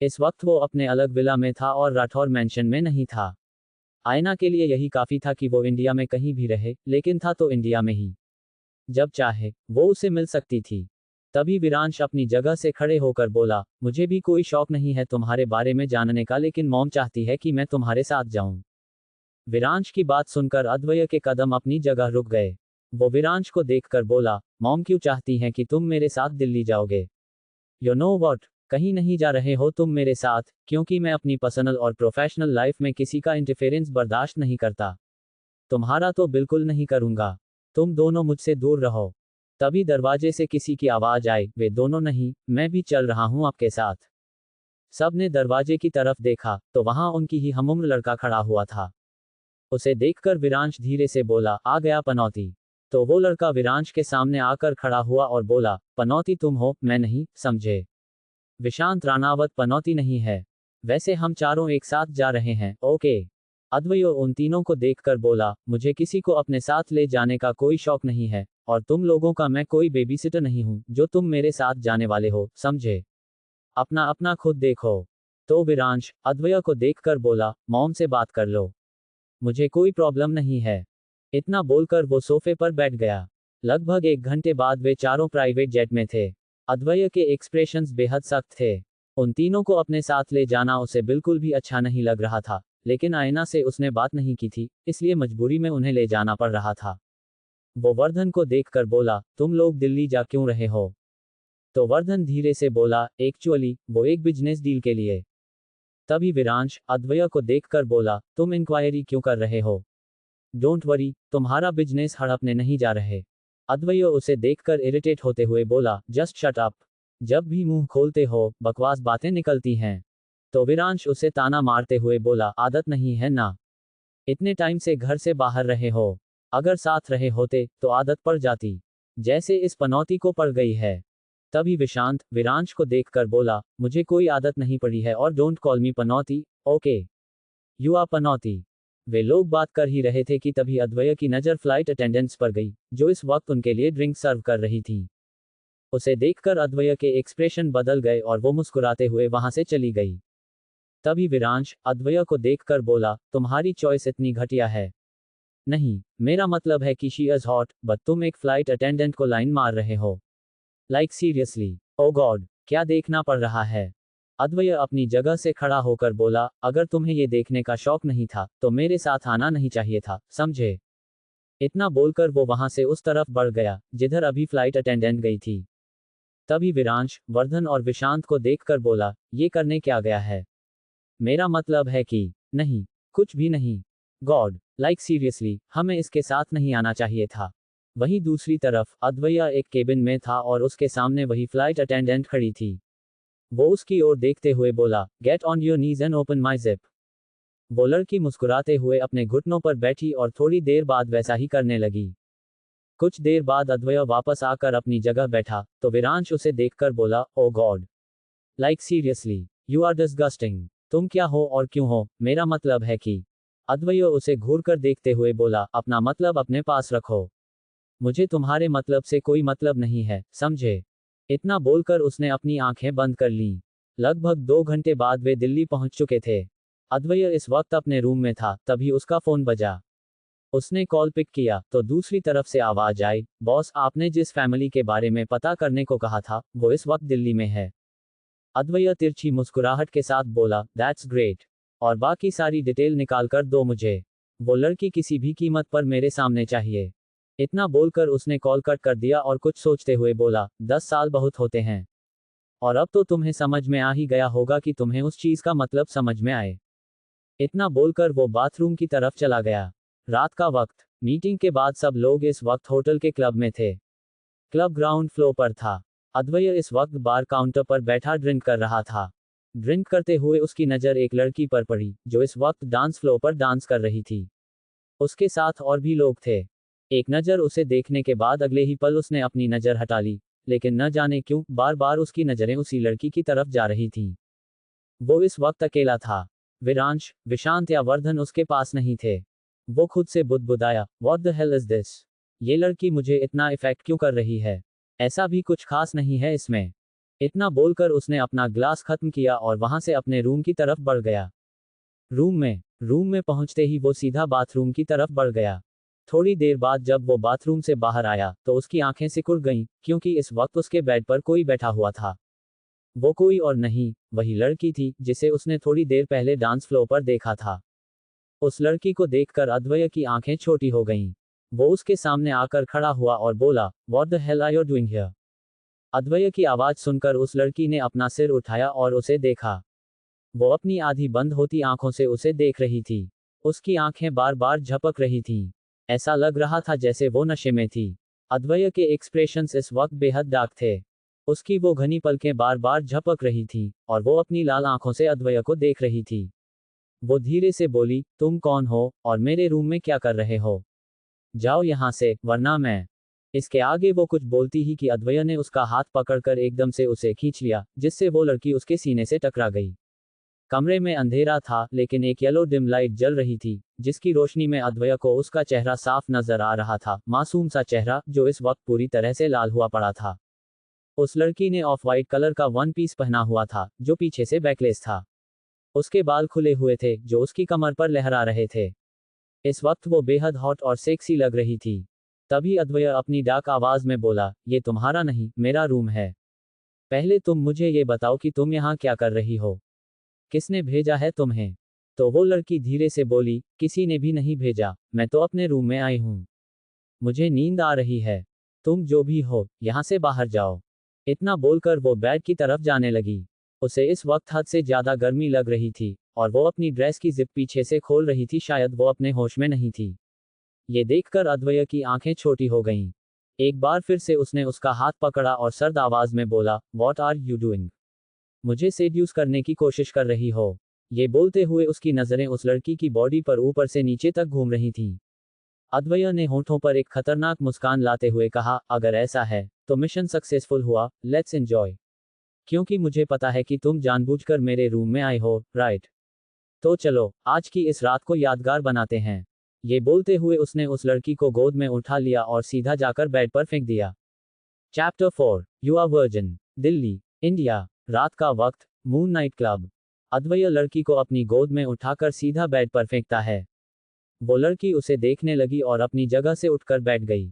इस वक्त वो अपने अलग विला में था और राठौर मैंशन में नहीं था। आयना के लिए यही काफी था कि वो इंडिया में कहीं भी रहे, लेकिन था तो इंडिया में ही। जब चाहे वो उसे मिल सकती थी। तभी विरांश अपनी जगह से खड़े होकर बोला, मुझे भी कोई शौक नहीं है तुम्हारे बारे में जानने का लेकिन मॉम चाहती है कि मैं तुम्हारे साथ जाऊं। विरांश की बात सुनकर अद्वैय के कदम अपनी जगह रुक गए। वो विरांश को देखकर बोला, मॉम क्यों चाहती हैं कि तुम मेरे साथ दिल्ली जाओगे। यू नो व्हाट, कहीं नहीं जा रहे हो तुम मेरे साथ, क्योंकि मैं अपनी पर्सनल और प्रोफेशनल लाइफ में किसी का इंटरफेरेंस बर्दाश्त नहीं करता। तुम्हारा तो बिल्कुल नहीं करूंगा। तुम दोनों मुझसे दूर रहो। तभी दरवाजे से किसी की आवाज आई, वे दोनों नहीं, मैं भी चल रहा हूं आपके साथ। सब ने दरवाजे की तरफ देखा तो वहां उनकी ही हमउम्र लड़का खड़ा हुआ था। उसे देखकर विरांश धीरे से बोला, आ गया पनौती। तो वो लड़का विरांश के सामने आकर खड़ा हुआ और बोला, पनौती तुम हो, मैं नहीं, समझे। विशांत राणावत पनौती नहीं है। वैसे हम चारों एक साथ जा रहे हैं, ओके। अद्वैय उन तीनों को देखकर बोला, मुझे किसी को अपने साथ ले जाने का कोई शौक नहीं है और तुम लोगों का मैं कोई बेबीसिटर नहीं हूं जो तुम मेरे साथ जाने वाले हो, समझे। अपना अपना खुद देखो। तो विरांश अद्वैय को देखकर बोला, मॉम से बात कर लो, मुझे कोई प्रॉब्लम नहीं है। इतना बोलकर वो सोफे पर बैठ गया। लगभग एक घंटे बाद वे चारों प्राइवेट जेट में थे। अद्वैय के एक्सप्रेशंस बेहद सख्त थे। उन तीनों को अपने साथ ले जाना उसे बिल्कुल भी अच्छा नहीं लग रहा था, लेकिन आयना से उसने बात नहीं की थी, इसलिए मजबूरी में उन्हें ले जाना पड़ रहा था। वो वर्धन को देखकर बोला, तुम लोग दिल्ली जा क्यों रहे हो। तो वर्धन धीरे से बोला, एक्चुअली वो एक बिजनेस डील के लिए। तभी विरांश अद्वैय को देखकर बोला, तुम इंक्वायरी क्यों कर रहे हो। डोंट वरी, तुम्हारा बिजनेस हड़पने नहीं जा रहे। अद्वैय उसे देखकर इरिटेट होते हुए बोला, जस्ट शट अप। जब भी मुंह खोलते हो बकवास बातें निकलती हैं। तो विरांश उसे ताना मारते हुए बोला, आदत नहीं है ना। इतने टाइम से घर से बाहर रहे हो, अगर साथ रहे होते तो आदत पड़ जाती, जैसे इस पनौती को पड़ गई है। तभी विशांत विरांश को देखकर बोला, मुझे कोई आदत नहीं पड़ी है और don't call me Panauti, okay. You are पनौती। वे लोग बात कर ही रहे थे कि तभी अद्वैय की नज़र फ्लाइट अटेंडेंट्स पर गई, जो इस वक्त उनके लिए ड्रिंक सर्व कर रही थी। उसे देखकर अद्वैय के एक्सप्रेशन बदल गए और वो मुस्कुराते हुए वहां से चली गई। तभी विरांश अद्वैय को देखकर बोला, तुम्हारी चॉइस इतनी घटिया है। नहीं, मेरा मतलब है कि शी इज हॉट, बट तुम एक फ्लाइट अटेंडेंट को लाइन मार रहे हो। लाइक सीरियसली, ओ गॉड, क्या देखना पड़ रहा है। अद्वैय अपनी जगह से खड़ा होकर बोला, अगर तुम्हें ये देखने का शौक नहीं था तो मेरे साथ आना नहीं चाहिए था, समझे। इतना बोलकर वो वहां से उस तरफ बढ़ गया जिधर अभी फ्लाइट अटेंडेंट गई थी। तभी विरांश वर्धन और विशांत को देखकर बोला, ये करने क्या गया है। मेरा मतलब है कि नहीं, कुछ भी नहीं। गॉड, लाइक सीरियसली, हमें इसके साथ नहीं आना चाहिए था। वहीं दूसरी तरफ अद्वैय एक केबिन में था और उसके सामने वही फ्लाइट अटेंडेंट खड़ी थी। वो उसकी ओर देखते हुए बोला, get on your knees and open my zip. वो लड़की मुस्कुराते हुए अपने घुटनों पर बैठी और थोड़ी देर बाद वैसा ही करने लगी। कुछ देर बाद अद्वैय वापस आकर अपनी जगह बैठा तो विरांश उसे देखकर बोला, oh god, like seriously, you are disgusting. तुम क्या हो और क्यों हो, मेरा मतलब है कि। अद्वैय उसे घूरकर देखते हुए बोला, अपना मतलब अपने पास रखो। मुझे तुम्हारे मतलब से कोई मतलब नहीं है, समझे। इतना बोलकर उसने अपनी आंखें बंद कर लीं। लगभग 2 घंटे बाद वे दिल्ली पहुंच चुके थे। अद्वैय इस वक्त अपने रूम में था, तभी उसका फोन बजा। उसने कॉल पिक किया तो दूसरी तरफ से आवाज आई, बॉस, आपने जिस फैमिली के बारे में पता करने को कहा था वो इस वक्त दिल्ली में है। अद्वैय तिरछी मुस्कुराहट के साथ बोला, दैट्स ग्रेट, और बाकी सारी डिटेल निकाल कर दो मुझे। वो लड़की किसी भी कीमत पर मेरे सामने चाहिए। इतना बोलकर उसने कॉल कट कर दिया और कुछ सोचते हुए बोला, 10 साल बहुत होते हैं, और अब तो तुम्हें समझ में आ ही गया होगा कि तुम्हें उस चीज का मतलब समझ में आए। इतना बोलकर वो बाथरूम की तरफ चला गया। रात का वक्त, मीटिंग के बाद सब लोग इस वक्त होटल के क्लब में थे। क्लब ग्राउंड फ्लोर पर था। अद्वैय इस वक्त बार काउंटर पर बैठा ड्रिंक कर रहा था। ड्रिंक करते हुए उसकी नज़र एक लड़की पर पड़ी जो इस वक्त डांस फ्लोर पर डांस कर रही थी। उसके साथ और भी लोग थे। एक नज़र उसे देखने के बाद अगले ही पल उसने अपनी नज़र हटा ली, लेकिन न जाने क्यों बार बार उसकी नज़रें उसी लड़की की तरफ जा रही थीं। वो इस वक्त अकेला था। विरांश, विशांत या वर्धन उसके पास नहीं थे। वो खुद से बुदबुदाया, what the hell is this. ये लड़की मुझे इतना इफेक्ट क्यों कर रही है। ऐसा भी कुछ खास नहीं है इसमें। इतना बोलकर उसने अपना ग्लास खत्म किया और वहां से अपने रूम की तरफ बढ़ गया। रूम में पहुंचते ही वो सीधा बाथरूम की तरफ बढ़ गया। थोड़ी देर बाद जब वो बाथरूम से बाहर आया तो उसकी आंखें सिकुड़ गईं, क्योंकि इस वक्त उसके बेड पर कोई बैठा हुआ था। वो कोई और नहीं, वही लड़की थी जिसे उसने थोड़ी देर पहले डांस फ्लोर पर देखा था। उस लड़की को देखकर अद्वैय की आंखें छोटी हो गईं। वो उसके सामने आकर खड़ा हुआ और बोला, what the hell are you doing here. Advay की आवाज सुनकर उस लड़की ने अपना सिर उठाया और उसे देखा। वो अपनी आधी बंद होती आंखों से उसे देख रही थी। उसकी आंखें बार बार झपक रही थीं। ऐसा लग रहा था जैसे वो नशे में थी। अद्वैय के एक्सप्रेशंस इस वक्त बेहद डार्क थे। उसकी वो घनी पलकें बार बार झपक रही थीं और वो अपनी लाल आंखों से अद्वैय को देख रही थी। वो धीरे से बोली, तुम कौन हो और मेरे रूम में क्या कर रहे हो। जाओ यहां से, वरना मैं। इसके आगे वो कुछ बोलती ही कि अद्वैय ने उसका हाथ पकड़कर एकदम से उसे खींच लिया, जिससे वो लड़की उसके सीने से टकरा गई। कमरे में अंधेरा था, लेकिन एक येलो डिम लाइट जल रही थी, जिसकी रोशनी में अद्वैय को उसका चेहरा साफ नजर आ रहा था, मासूम सा चेहरा जो इस वक्त पूरी तरह से लाल हुआ पड़ा था। उस लड़की ने ऑफ वाइट कलर का वन पीस पहना हुआ था, जो पीछे से बैकलेस था। उसके बाल खुले हुए थे, जो उसकी कमर पर लहरा रहे थे। इस वक्त वो बेहद हॉट और सेक्सी लग रही थी। तभी अद्वैय अपनी डाक आवाज में बोला, ये तुम्हारा नहीं, मेरा रूम है। पहले तुम मुझे ये बताओ कि तुम यहाँ क्या कर रही हो। किसने भेजा है तुम्हें। तो वो लड़की धीरे से बोली, किसी ने भी नहीं भेजा, मैं तो अपने रूम में आई हूँ। मुझे नींद आ रही है। तुम जो भी हो, यहाँ से बाहर जाओ। इतना बोलकर वो बेड की तरफ जाने लगी। उसे इस वक्त हद से ज्यादा गर्मी लग रही थी और वो अपनी ड्रेस की जिप पीछे से खोल रही थी, शायद वो अपने होश में नहीं थी। ये देखकर अद्वैय की आंखें छोटी हो गईं। एक बार फिर से उसने उसका हाथ पकड़ा और सर्द आवाज में बोला, व्हाट आर यू डूइंग। मुझे सेड्यूस करने की कोशिश कर रही हो। ये बोलते हुए उसकी नजरें उस लड़की की बॉडी पर ऊपर से नीचे तक घूम रही थीं। अद्वैय ने होठों पर एक खतरनाक मुस्कान लाते हुए कहा, अगर ऐसा है तो मिशन सक्सेसफुल हुआ, लेट्स एंजॉय। क्योंकि मुझे पता है कि तुम जानबूझकर मेरे रूम में आए हो, राइट। तो चलो आज की इस रात को यादगार बनाते हैं। ये बोलते हुए उसने उस लड़की को गोद में उठा लिया और सीधा जाकर बेड पर फेंक दिया। Chapter 4 you are virgin. Delhi, India. रात का वक्त, मून नाइट क्लब। अद्वैय लड़की को अपनी गोद में उठाकर सीधा बेड पर फेंकता है। वो लड़की उसे देखने लगी और अपनी जगह से उठकर बैठ गई।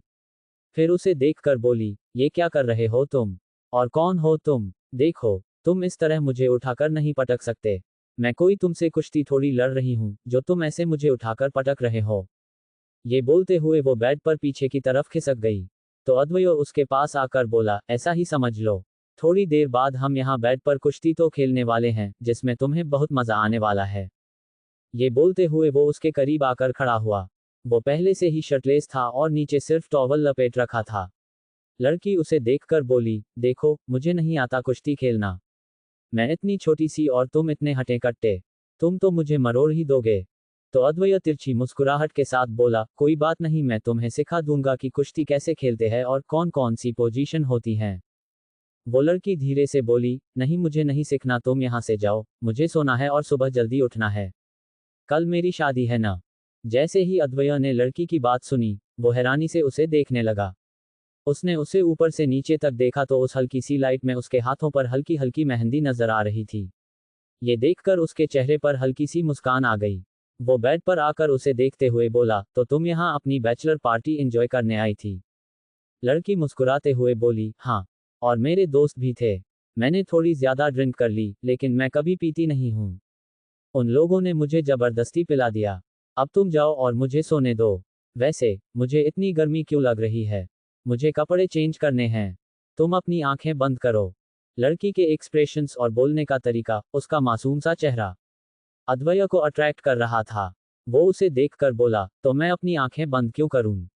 फिर उसे देखकर बोली, ये क्या कर रहे हो तुम? और कौन हो तुम? देखो, तुम इस तरह मुझे उठाकर नहीं पटक सकते। मैं कोई तुमसे कुश्ती थोड़ी लड़ रही हूँ जो तुम ऐसे मुझे उठाकर पटक रहे हो। ये बोलते हुए वो बेड पर पीछे की तरफ खिसक गई। तो अद्वैय उसके पास आकर बोला, ऐसा ही समझ लो। थोड़ी देर बाद हम यहाँ बेड पर कुश्ती तो खेलने वाले हैं जिसमें तुम्हें बहुत मजा आने वाला है। ये बोलते हुए वो उसके करीब आकर खड़ा हुआ। वो पहले से ही शर्टलेस था और नीचे सिर्फ टॉवल लपेट रखा था। लड़की उसे देखकर बोली, देखो, मुझे नहीं आता कुश्ती खेलना। मैं इतनी छोटी सी और तुम इतने हटे कट्टे। तुम तो मुझे मरोड़ ही दोगे। तो अद्वैय तिरछी मुस्कुराहट के साथ बोला, कोई बात नहीं, मैं तुम्हें सिखा दूंगा कि कुश्ती कैसे खेलते हैं और कौन कौन सी पोजीशन होती हैं। वो लड़की धीरे से बोली, नहीं, मुझे नहीं सीखना, तुम यहाँ से जाओ, मुझे सोना है और सुबह जल्दी उठना है। कल मेरी शादी है ना। जैसे ही अद्वैय ने लड़की की बात सुनी, वो हैरानी से उसे देखने लगा। उसने उसे ऊपर से नीचे तक देखा तो उस हल्की सी लाइट में उसके हाथों पर हल्की हल्की मेहंदी नजर आ रही थी। ये देखकर उसके चेहरे पर हल्की सी मुस्कान आ गई। वो बेड पर आकर उसे देखते हुए बोला, तो तुम यहाँ अपनी बैचलर पार्टी एंजॉय करने आई थी? लड़की मुस्कुराते हुए बोली, हाँ, और मेरे दोस्त भी थे। मैंने थोड़ी ज्यादा ड्रिंक कर ली, लेकिन मैं कभी पीती नहीं हूँ। उन लोगों ने मुझे जबरदस्ती पिला दिया। अब तुम जाओ और मुझे सोने दो। वैसे, मुझे इतनी गर्मी क्यों लग रही है? मुझे कपड़े चेंज करने हैं। तुम अपनी आंखें बंद करो। लड़की के एक्सप्रेशंस और बोलने का तरीका, उसका मासूम सा चेहरा अद्वैय को अट्रैक्ट कर रहा था। वो उसे देखकर बोला, तो मैं अपनी आंखें बंद क्यों करूं?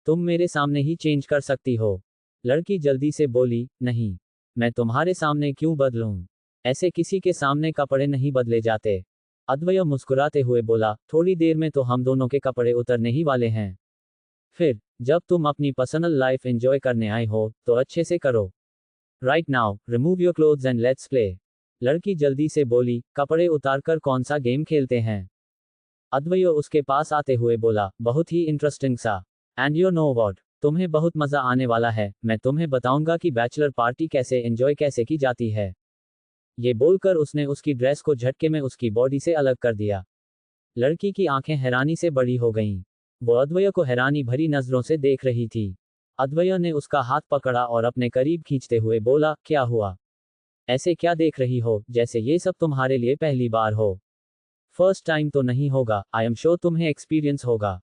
तुम मेरे सामने ही चेंज कर सकती हो। लड़की जल्दी से बोली, नहीं, मैं तुम्हारे सामने क्यों बदलूं? ऐसे किसी के सामने कपड़े नहीं बदले जाते। अद्वैय मुस्कुराते हुए बोला, थोड़ी देर में तो हम दोनों के कपड़े उतरने ही वाले हैं। फिर, जब तुम अपनी पर्सनल लाइफ एंजॉय करने आए हो, तो अच्छे से करो। Right now, remove your clothes and let's play. लड़की जल्दी से बोली, कपड़े उतारकर कौन सा गेम खेलते हैं? अद्वैय उसके पास आते हुए बोला, बहुत ही इंटरेस्टिंग सा। एंड यू नो व्हाट, तुम्हें बहुत मजा आने वाला है, मैं तुम्हें बताऊंगा कि बैचलर पार्टी कैसे एंजॉय कैसे की जाती है। ये बोलकर उसने उसकी ड्रेस को झटके में उसकी बॉडी से अलग कर दिया। लड़की की आंखें हैरानी से बड़ी हो गईं। वो अद्वैय को हैरानी भरी नजरों से देख रही थी। अद्वैय ने उसका हाथ पकड़ा और अपने करीब खींचते हुए बोला, क्या हुआ? ऐसे क्या देख रही हो, जैसे ये सब तुम्हारे लिए पहली बार हो? फर्स्ट टाइम तो नहीं होगा, आई एम श्योर तुम्हें एक्सपीरियंस होगा।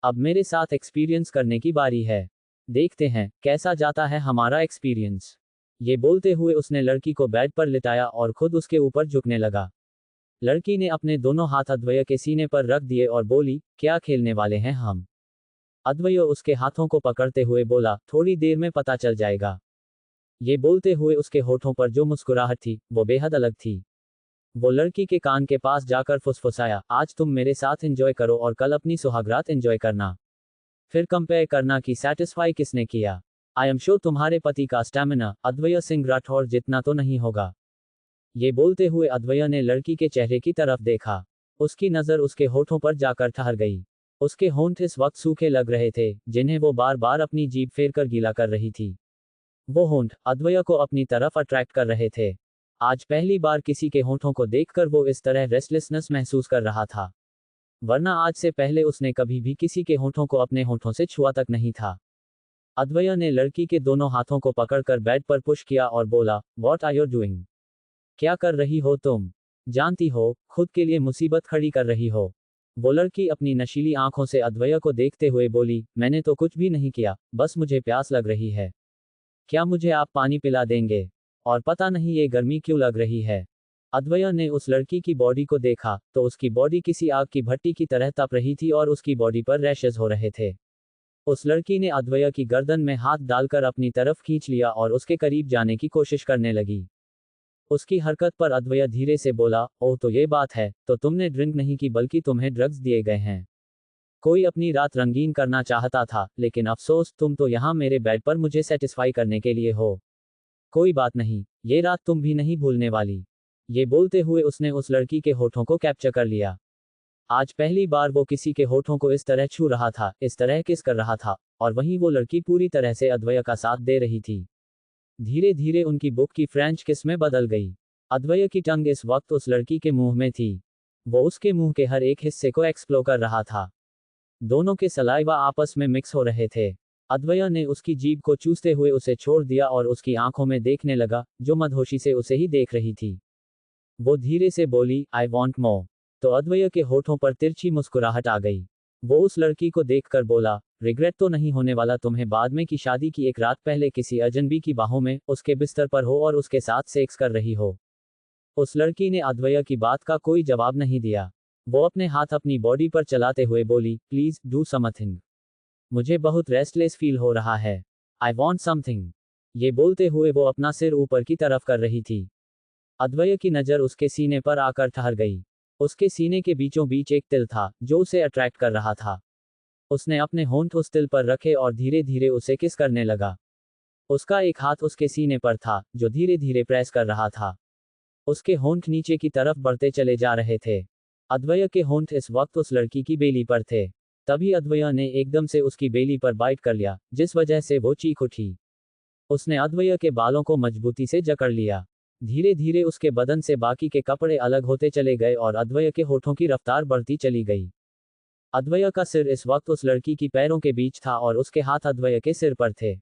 अब मेरे साथ एक्सपीरियंस करने की बारी है। देखते हैं कैसा जाता है हमारा एक्सपीरियंस। ये बोलते हुए उसने लड़की को बेड पर लिटाया और खुद उसके ऊपर झुकने लगा। लड़की ने अपने दोनों हाथ अद्वैय के सीने पर रख दिए और बोली, क्या खेलने वाले हैं हम? अद्वैय उसके हाथों को पकड़ते हुए बोला, थोड़ी देर में पता चल जाएगा। ये बोलते हुए उसके होठों पर जो मुस्कुराहट थी, वो बेहद अलग थी। वो लड़की के कान के पास जाकर फुसफुसाया, आज तुम मेरे साथ एंजॉय करो और कल अपनी सुहागरात एंजॉय करना। फिर कंपेयर करना कि सेटिस्फाई किसने किया। आई एम श्योर तुम्हारे पति का स्टैमिना अद्वैय सिंह राठौर जितना तो नहीं होगा। ये बोलते हुए अद्वैय ने लड़की के चेहरे की तरफ देखा। उसकी नज़र उसके होठों पर जाकर ठहर गई। उसके होंठ इस वक्त सूखे लग रहे थे, जिन्हें वो बार बार अपनी जीभ फेरकर गीला कर रही थी। वो होंठ अद्वैय को अपनी तरफ अट्रैक्ट कर रहे थे। आज पहली बार किसी के होंठों को देखकर वो इस तरह रेस्टलेसनेस महसूस कर रहा था। वरना आज से पहले उसने कभी भी किसी के होंठों को अपने होंठों से छुआ तक नहीं था। अद्वैय ने लड़की के दोनों हाथों को पकड़कर बेड पर पुश किया और बोला, व्हाट आर यू डूइंग? क्या कर रही हो तुम? जानती हो, खुद के लिए मुसीबत खड़ी कर रही हो। वो लड़की अपनी नशीली आंखों से अद्वैय को देखते हुए बोली, मैंने तो कुछ भी नहीं किया, बस मुझे प्यास लग रही है। क्या मुझे आप पानी पिला देंगे? और पता नहीं ये गर्मी क्यों लग रही है। अद्वैय ने उस लड़की की बॉडी को देखा, तो उसकी बॉडी किसी आग की भट्टी की तरह तप रही थी और उसकी बॉडी पर रैशेज हो रहे थे। उस लड़की ने अद्वैय की गर्दन में हाथ डालकर अपनी तरफ खींच लिया और उसके करीब जाने की कोशिश करने लगी। उसकी हरकत पर अद्वैय धीरे से बोला, ओह तो ये बात है, तो तुमने ड्रिंक नहीं की बल्कि तुम्हें ड्रग्स दिए गए हैं। कोई अपनी रात रंगीन करना चाहता था, लेकिन अफसोस तुम तो यहाँ मेरे बेड पर मुझे सेटिस्फाई करने के लिए हो। कोई बात नहीं, ये रात तुम भी नहीं भूलने वाली। ये बोलते हुए उसने उस लड़की के होठों को कैप्चर कर लिया। आज पहली बार वो किसी के होठों को इस तरह छू रहा था, इस तरह किस कर रहा था, और वहीं वो लड़की पूरी तरह से अद्वैय का साथ दे रही थी। धीरे धीरे उनकी बुक की फ्रेंच किस में बदल गई। अद्वैय की टंग इस वक्त उस लड़की के मुंह में थी। वो उसके मुंह के हर एक हिस्से को एक्सप्लोर कर रहा था। दोनों के सलाइवा आपस में मिक्स हो रहे थे। अद्वैय ने उसकी जीभ को चूसते हुए उसे छोड़ दिया और उसकी आंखों में देखने लगा, जो मदहोशी से उसे ही देख रही थी। वो धीरे से बोली, आई वॉन्ट मोर। तो अद्वैय के होठों पर तिरछी मुस्कुराहट आ गई। वो उस लड़की को देखकर बोला, रिग्रेट तो नहीं होने वाला तुम्हें बाद में कि शादी की एक रात पहले किसी अजनबी की बाहों में, उसके बिस्तर पर हो और उसके साथ सेक्स कर रही हो। उस लड़की ने अद्वैय की बात का कोई जवाब नहीं दिया। वो अपने हाथ अपनी बॉडी पर चलाते हुए बोली, प्लीज डू समथिंग। मुझे बहुत रेस्टलेस फील हो रहा है। I want something. ये बोलते हुए वो अपना सिर ऊपर की तरफ कर रही थी। अद्वैय की नज़र उसके सीने पर आकर ठहर गई। उसके सीने के बीचों बीच एक तिल था, जो उसे अट्रैक्ट कर रहा था। उसने अपने होंठ उस तिल पर रखे और धीरे धीरे उसे किस करने लगा। उसका एक हाथ उसके सीने पर था, जो धीरे धीरे प्रेस कर रहा था। उसके होंठ नीचे की तरफ बढ़ते चले जा रहे थे। अद्वैय के होंठ इस वक्त उस लड़की की बेली पर थे। तभी अद्वैय ने एकदम से उसकी बेली पर बाइट कर लिया, जिस वजह से वो चीख उठी। उसने अद्वैय के बालों को मजबूती से जकड़ लिया। धीरे धीरे उसके बदन से बाकी के कपड़े अलग होते चले गए और अद्वैय के होठों की रफ्तार बढ़ती चली गई। अद्वैय का सिर इस वक्त उस लड़की की पैरों के बीच था और उसके हाथ अद्वैय के सिर पर थे।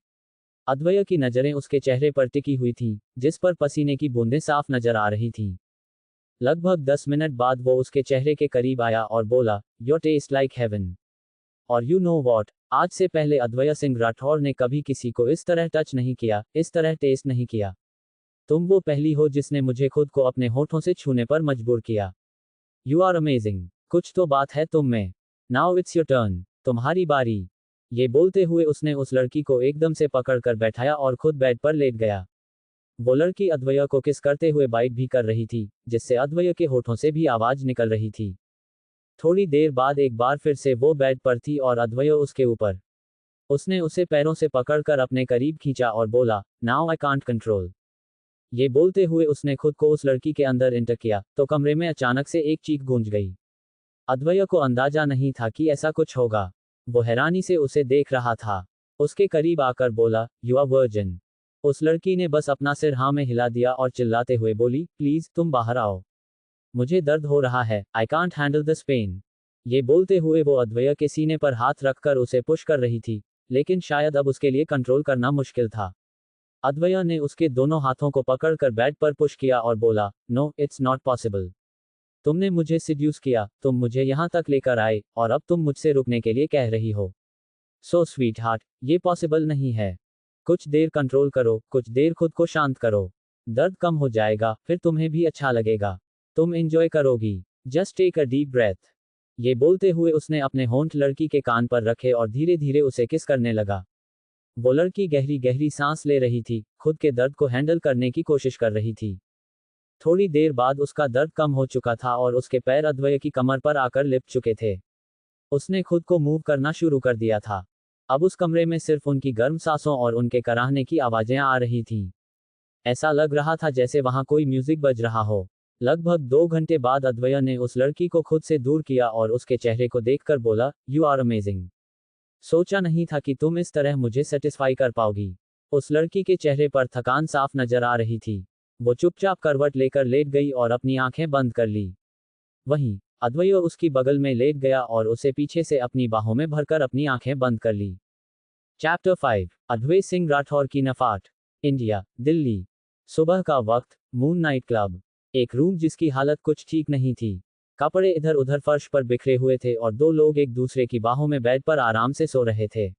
अद्वैय की नजरें उसके चेहरे पर टिकी हुई थीं, जिस पर पसीने की बूंदें साफ नजर आ रही थीं। लगभग 10 मिनट बाद वो उसके चेहरे के करीब आया और बोला, योर टेस्ट लाइक हेवन। और यू नो वॉट, आज से पहले अद्वैय सिंह राठौर ने कभी किसी को इस तरह टच नहीं किया, इस तरह टेस्ट नहीं किया। तुम वो पहली हो जिसने मुझे खुद को अपने होठों से छूने पर मजबूर किया। You are amazing. कुछ तो बात है तुम में। नाउ इट्स योर टर्न, तुम्हारी बारी। ये बोलते हुए उसने उस लड़की को एकदम से पकड़कर बैठाया और खुद बेड पर लेट गया। वो लड़की अद्वैय को किस करते हुए बाइट भी कर रही थी, जिससे अद्वैय के होठों से भी आवाज निकल रही थी। थोड़ी देर बाद एक बार फिर से वो बेड पर थी और अद्वैय उसके ऊपर। उसने उसे पैरों से पकड़कर अपने करीब खींचा और बोला, नाउ आई कांट कंट्रोल। ये बोलते हुए उसने खुद को उस लड़की के अंदर एंटर किया, तो कमरे में अचानक से एक चीख गूंज गई। अद्वैय को अंदाजा नहीं था कि ऐसा कुछ होगा। वो हैरानी से उसे देख रहा था। उसके करीब आकर बोला, यू आर वर्जिन। उस लड़की ने बस अपना सिर हाँ में हिला दिया और चिल्लाते हुए बोली, प्लीज तुम बाहर आओ। मुझे दर्द हो रहा है, I can't handle this pain. ये बोलते हुए वो अद्वैय के सीने पर हाथ रखकर उसे पुश कर रही थी, लेकिन शायद अब उसके लिए कंट्रोल करना मुश्किल था। अद्वैय ने उसके दोनों हाथों को पकड़कर बेड पर पुश किया और बोला, नो इट्स नॉट पॉसिबल। तुमने मुझे सिड्यूस किया, तुम मुझे यहाँ तक लेकर आए, और अब तुम मुझसे रुकने के लिए कह रही हो। सो स्वीट हार्ट, ये पॉसिबल नहीं है। कुछ देर कंट्रोल करो, कुछ देर खुद को शांत करो। दर्द कम हो जाएगा, फिर तुम्हें भी अच्छा लगेगा। तुम एंजॉय करोगी। Just take a deep breath. ये बोलते हुए उसने अपने होंठ लड़की के कान पर रखे और धीरे धीरे उसे किस करने लगा। वो लड़की गहरी गहरी सांस ले रही थी, खुद के दर्द को हैंडल करने की कोशिश कर रही थी। थोड़ी देर बाद उसका दर्द कम हो चुका था और उसके पैर अद्वैय की कमर पर आकर लिपट चुके थे। उसने खुद को मूव करना शुरू कर दिया था। अब उस कमरे में सिर्फ उनकी गर्म सांसों और उनके कराहने की आवाजें आ रही थीं। ऐसा लग रहा था जैसे वहां कोई म्यूजिक बज रहा हो। लगभग 2 घंटे बाद अद्वैय ने उस लड़की को खुद से दूर किया और उसके चेहरे को देखकर बोला, यू आर अमेजिंग। सोचा नहीं था कि तुम इस तरह मुझे सेटिस्फाई कर पाओगी। उस लड़की के चेहरे पर थकान साफ नजर आ रही थी। वो चुपचाप करवट लेकर लेट गई और अपनी आंखें बंद कर ली। वहीं अद्वैय उसकी बगल में लेट गया और उसे पीछे से अपनी बाहों में भरकर अपनी आंखें बंद कर ली। चैप्टर 5, अद्वैय सिंह राठौर की नफाट। इंडिया, दिल्ली। सुबह का वक्त, मून नाइट क्लब। एक रूम जिसकी हालत कुछ ठीक नहीं थी। कपड़े इधर उधर फर्श पर बिखरे हुए थे और 2 लोग एक दूसरे की बाहों में बेड पर आराम से सो रहे थे।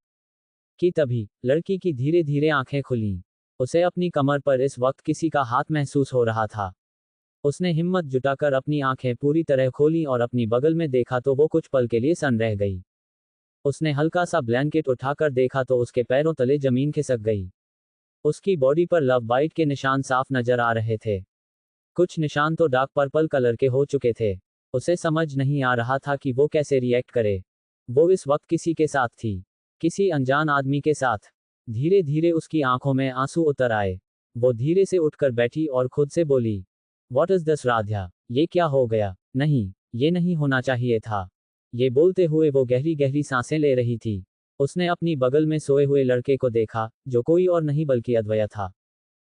कि तभी लड़की की धीरे धीरे आंखें खुलीं। उसे अपनी कमर पर इस वक्त किसी का हाथ महसूस हो रहा था। उसने हिम्मत जुटाकर अपनी आंखें पूरी तरह खोलीं और अपनी बगल में देखा तो वो कुछ पल के लिए सन रह गई। उसने हल्का सा ब्लैंकेट उठाकर देखा तो उसके पैरों तले जमीन खिसक गई। उसकी बॉडी पर लव बाइट के निशान साफ नजर आ रहे थे। कुछ निशान तो डार्क पर्पल कलर के हो चुके थे। उसे समझ नहीं आ रहा था कि वो कैसे रिएक्ट करे। वो इस वक्त किसी के साथ थी, किसी अनजान आदमी के साथ। धीरे धीरे उसकी आंखों में आंसू उतर आए। वो धीरे से उठकर बैठी और खुद से बोली, What is this राध्या? ये क्या हो गया? नहीं, ये नहीं होना चाहिए था। ये बोलते हुए वो गहरी गहरी सांसें ले रही थी। उसने अपनी बगल में सोए हुए लड़के को देखा, जो कोई और नहीं बल्कि अद्वैय था।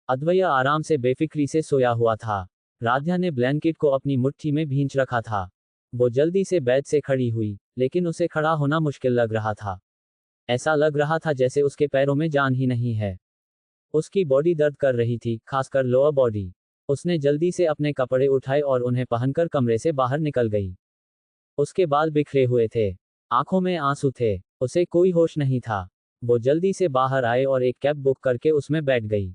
अद्वैय आराम से बेफिक्री से सोया हुआ था। राध्या ने ब्लैंकेट को अपनी मुट्ठी में भींच रखा था। वो जल्दी से बेड से खड़ी हुई, लेकिन उसे खड़ा होना मुश्किल लग रहा था। ऐसा लग रहा था जैसे उसके पैरों में जान ही नहीं है। उसकी बॉडी दर्द कर रही थी, खासकर लोअर बॉडी। उसने जल्दी से अपने कपड़े उठाए और उन्हें पहनकर कमरे से बाहर निकल गई। उसके बाल बिखरे हुए थे, आंखों में आंसू थे, उसे कोई होश नहीं था। वो जल्दी से बाहर आए और एक कैब बुक करके उसमें बैठ गई।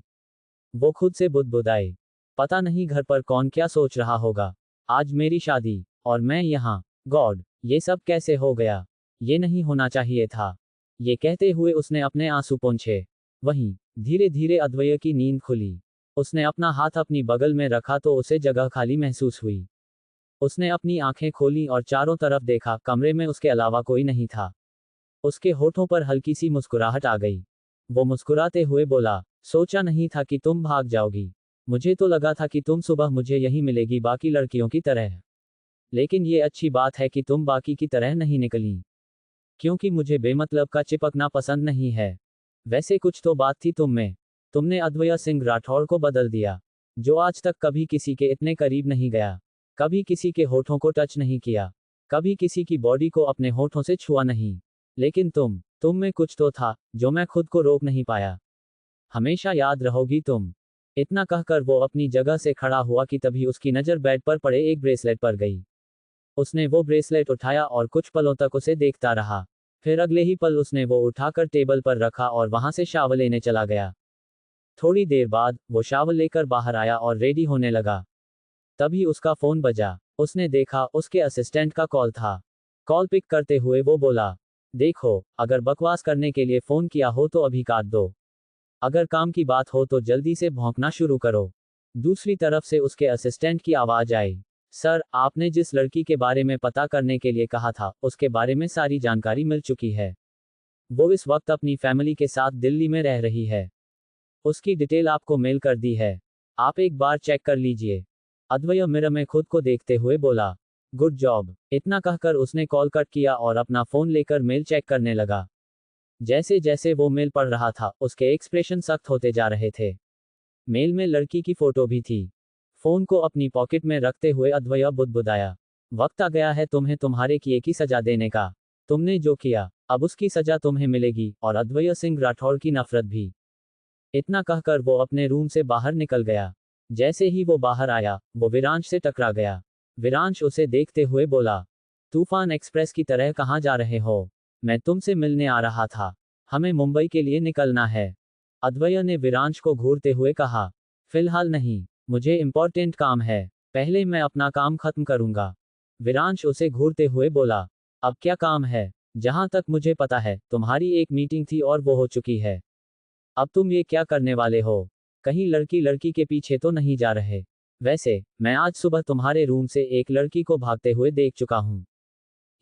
वो खुद से बुदबुदाई, पता नहीं घर पर कौन क्या सोच रहा होगा। आज मेरी शादी, और मैं यहाँ। गॉड, ये सब कैसे हो गया? ये नहीं होना चाहिए था। ये कहते हुए उसने अपने आंसू पोंछे। वहीं धीरे धीरे अद्वैय की नींद खुली। उसने अपना हाथ अपनी बगल में रखा तो उसे जगह खाली महसूस हुई। उसने अपनी आंखें खोली और चारों तरफ देखा, कमरे में उसके अलावा कोई नहीं था। उसके होठों पर हल्की सी मुस्कुराहट आ गई। वो मुस्कुराते हुए बोला, सोचा नहीं था कि तुम भाग जाओगी। मुझे तो लगा था कि तुम सुबह मुझे यही मिलेगी बाकी लड़कियों की तरह। लेकिन ये अच्छी बात है कि तुम बाकी की तरह नहीं निकली। क्योंकि मुझे बेमतलब का चिपकना पसंद नहीं है। वैसे कुछ तो बात थी तुम में। तुमने अद्वैय सिंह राठौड़ को बदल दिया, जो आज तक कभी किसी के इतने करीब नहीं गया, कभी किसी के होठों को टच नहीं किया, कभी किसी की बॉडी को अपने होठों से छुआ नहीं। लेकिन तुम में कुछ तो था, जो मैं खुद को रोक नहीं पाया। हमेशा याद रहोगी तुम। इतना कहकर वो अपनी जगह से खड़ा हुआ कि तभी उसकी नज़र बेड पर पड़े एक ब्रेसलेट पर गई। उसने वो ब्रेसलेट उठाया और कुछ पलों तक उसे देखता रहा। फिर अगले ही पल उसने वो उठाकर टेबल पर रखा और वहां से शावर लेने चला गया। थोड़ी देर बाद वो शावर लेकर बाहर आया और रेडी होने लगा। तभी उसका फोन बजा। उसने देखा, उसके असिस्टेंट का कॉल था। कॉल पिक करते हुए वो बोला, देखो, अगर बकवास करने के लिए फोन किया हो तो अभी काट दो। अगर काम की बात हो तो जल्दी से भौंकना शुरू करो। दूसरी तरफ से उसके असिस्टेंट की आवाज आई, सर, आपने जिस लड़की के बारे में पता करने के लिए कहा था, उसके बारे में सारी जानकारी मिल चुकी है। वो इस वक्त अपनी फैमिली के साथ दिल्ली में रह रही है। उसकी डिटेल आपको मेल कर दी है। आप एक बार चेक कर लीजिए। अद्वैय मिरर में खुद को देखते हुए बोला, गुड जॉब। इतना कहकर उसने कॉल कट किया और अपना फोन लेकर मेल चेक करने लगा। जैसे जैसे वो मेल पढ़ रहा था, उसके एक्सप्रेशन सख्त होते जा रहे थे। मेल में लड़की की फोटो भी थी। फोन को अपनी पॉकेट में रखते हुए अद्वैय बुदबुदाया, वक्त आ गया है तुम्हें तुम्हारे किए की सजा देने का। तुमने जो किया, अब उसकी सजा तुम्हें मिलेगी, और अद्वैय सिंह राठौड़ की नफरत भी। इतना कहकर वो अपने रूम से बाहर निकल गया। जैसे ही वो बाहर आया, वो विरांश से टकरा गया। विरांश उसे देखते हुए बोला, तूफान एक्सप्रेस की तरह कहाँ जा रहे हो? मैं तुमसे मिलने आ रहा था। हमें मुंबई के लिए निकलना है। अद्वैय ने विरांश को घूरते हुए कहा, फिलहाल नहीं, मुझे इंपॉर्टेंट काम है। पहले मैं अपना काम खत्म करूंगा। विरांश उसे घूरते हुए बोला, अब क्या काम है? जहां तक मुझे पता है, तुम्हारी एक मीटिंग थी और वो हो चुकी है। अब तुम ये क्या करने वाले हो? कहीं लड़की लड़की के पीछे तो नहीं जा रहे? वैसे, मैं आज सुबह तुम्हारे रूम से एक लड़की को भागते हुए देख चुका हूं।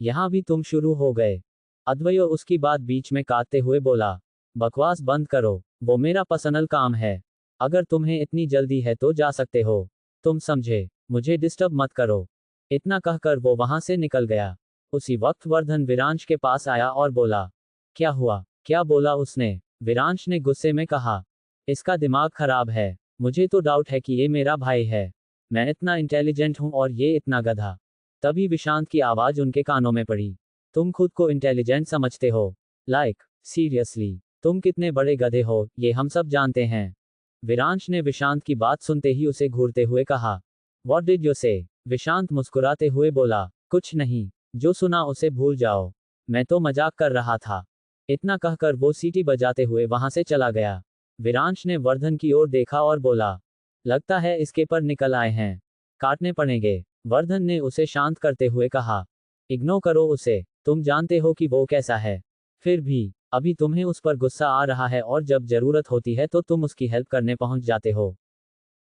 यहां भी तुम शुरू हो गए। अद्वैय उसकी बात बीच में काटते हुए बोला, बकवास बंद करो, वो मेरा पर्सनल काम है। अगर तुम्हें इतनी जल्दी है तो जा सकते हो। तुम समझे, मुझे डिस्टर्ब मत करो। इतना कहकर वो वहां से निकल गया। उसी वक्त वर्धन विरांश के पास आया और बोला, क्या हुआ? क्या बोला उसने? विरांश ने गुस्से में कहा, इसका दिमाग खराब है। मुझे तो डाउट है कि ये मेरा भाई है। मैं इतना इंटेलिजेंट हूं और ये इतना गधा। तभी विशांत की आवाज उनके कानों में पड़ी, तुम खुद को इंटेलिजेंट समझते हो? लाइक, सीरियसली, तुम कितने बड़े गधे हो, ये हम सब जानते हैं। विरांश ने विशांत की बात सुनते ही उसे घूरते हुए कहा, व्हाट डिड यू से? विशांत मुस्कुराते हुए बोला, कुछ नहीं, जो सुना उसे भूल जाओ। मैं तो मजाक कर रहा था। इतना कहकर वो सीटी बजाते हुए वहां से चला गया। विरांश ने वर्धन की ओर देखा और बोला, लगता है इसके पर निकल आए हैं। काटने पड़ेंगे। वर्धन ने उसे शांत करते हुए कहा, इग्नोर करो उसे, तुम जानते हो कि वो कैसा है। फिर भी, अभी तुम्हें उस पर गुस्सा आ रहा है और जब जरूरत होती है तो तुम उसकी हेल्प करने पहुंच जाते हो।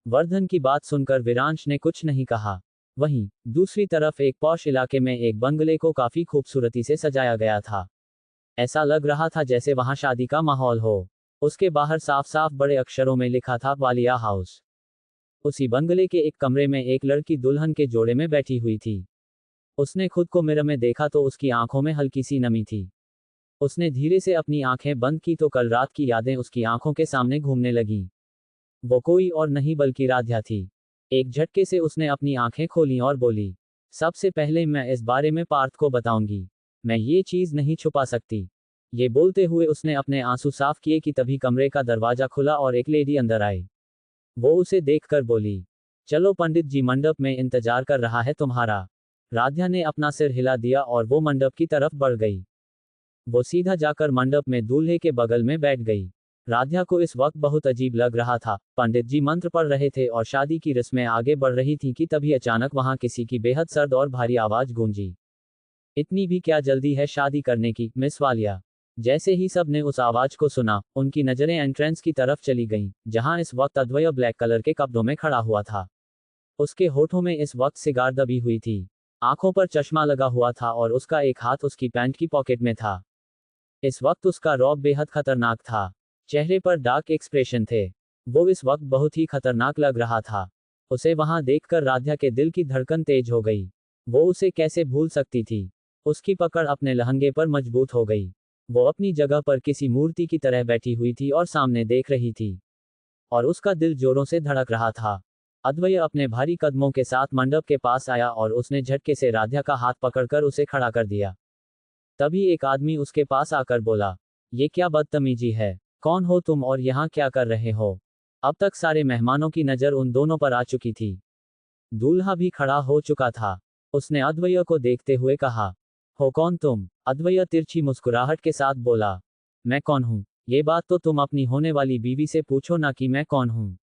वर्धन की बात सुनकर विरांश ने कुछ नहीं कहा। वहीं, दूसरी तरफ एक पॉश इलाके में एक बंगले को काफी खूबसूरती से सजाया गया था। ऐसा लग रहा था जैसे वहां शादी का माहौल हो। उसके बाहर साफ साफ बड़े अक्षरों में लिखा था, वालिया हाउस। उसी बंगले के एक कमरे में एक लड़की दुल्हन के जोड़े में बैठी हुई थी। उसने खुद को मिरर में देखा तो उसकी आंखों में हल्की सी नमी थी। उसने धीरे से अपनी आंखें बंद की तो कल रात की यादें उसकी आंखों के सामने घूमने लगीं। वो कोई और नहीं बल्कि राध्या थी। एक झटके से उसने अपनी आंखें खोलीं और बोली, सबसे पहले मैं इस बारे में पार्थ को बताऊंगी। मैं ये चीज नहीं छुपा सकती। ये बोलते हुए उसने अपने आंसू साफ किए कि तभी कमरे का दरवाजा खुला और एक लेडी अंदर आई। वो उसे देखकर बोली, चलो पंडित जी मंडप में इंतजार कर रहा है तुम्हारा। राध्या ने अपना सिर हिला दिया और वो मंडप की तरफ बढ़ गई। वो सीधा जाकर मंडप में दूल्हे के बगल में बैठ गई। राध्या को इस वक्त बहुत अजीब लग रहा था। पंडित जी मंत्र पढ़ रहे थे और शादी की रस्में आगे बढ़ रही थी कि तभी अचानक वहां किसी की बेहद सर्द और भारी आवाज गूंजी, इतनी भी क्या जल्दी है शादी करने की, मिस वालिया। जैसे ही सब ने उस आवाज को सुना, उनकी नजरें एंट्रेंस की तरफ चली गईं, जहां इस वक्त अद्वैय ब्लैक कलर के कपड़ों में खड़ा हुआ था। उसके होठों में इस वक्त सिगार दबी हुई थी, आंखों पर चश्मा लगा हुआ था और उसका एक हाथ उसकी पैंट की पॉकेट में था। इस वक्त उसका रौब बेहद खतरनाक था। चेहरे पर डार्क एक्सप्रेशन थे। वो इस वक्त बहुत ही खतरनाक लग रहा था। उसे वहां देखकर राध्या के दिल की धड़कन तेज हो गई। वो उसे कैसे भूल सकती थी। उसकी पकड़ अपने लहंगे पर मजबूत हो गई। वो अपनी जगह पर किसी मूर्ति की तरह बैठी हुई थी और सामने देख रही थी। और उसका दिल जोरों से धड़क रहा था। अद्वैय अपने भारी कदमों के साथ मंडप के पास आया और उसने झटके से राध्या का हाथ पकड़कर उसे खड़ा कर दिया। तभी एक आदमी उसके पास आकर बोला, ये क्या बदतमीजी है? कौन हो तुम और यहाँ क्या कर रहे हो? अब तक सारे मेहमानों की नजर उन दोनों पर आ चुकी थी। दूल्हा भी खड़ा हो चुका था। उसने अद्वैय को देखते हुए कहा, हो कौन तुम? अद्वैय तिरछी मुस्कुराहट के साथ बोला, मैं कौन हूँ? ये बात तो तुम अपनी होने वाली बीवी से पूछो ना कि मैं कौन हूँ।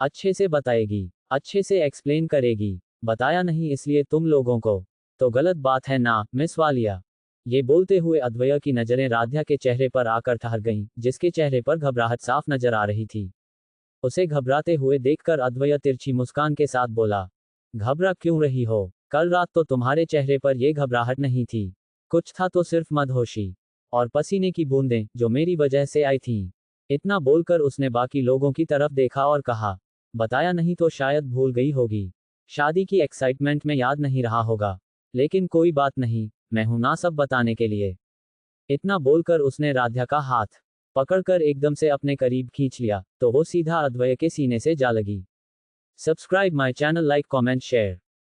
अच्छे से बताएगी, अच्छे से एक्सप्लेन करेगी। बताया नहीं इसलिए तुम लोगों को तो गलत बात है ना, मिस वालिया। ये बोलते हुए अद्वैय की नजरें राध्या के चेहरे पर आकर ठहर गईं, जिसके चेहरे पर घबराहट साफ नजर आ रही थी। उसे घबराते हुए देखकर अद्वैय तिरछी मुस्कान के साथ बोला, घबरा क्यों रही हो? कल रात तो तुम्हारे चेहरे पर यह घबराहट नहीं थी। कुछ था तो सिर्फ मदहोशी और पसीने की बूंदें जो मेरी वजह से आई थीं। इतना बोलकर उसने बाकी लोगों की तरफ देखा और कहा, बताया नहीं तो शायद भूल गई होगी। शादी की एक्साइटमेंट में याद नहीं रहा होगा। लेकिन कोई बात नहीं, मैं हूं ना सब बताने के लिए। इतना बोलकर उसने राध्या का हाथ पकड़कर एकदम से अपने करीब खींच लिया तो वो सीधा अद्वैय के सीने से जा लगी। Subscribe my channel, like comment share.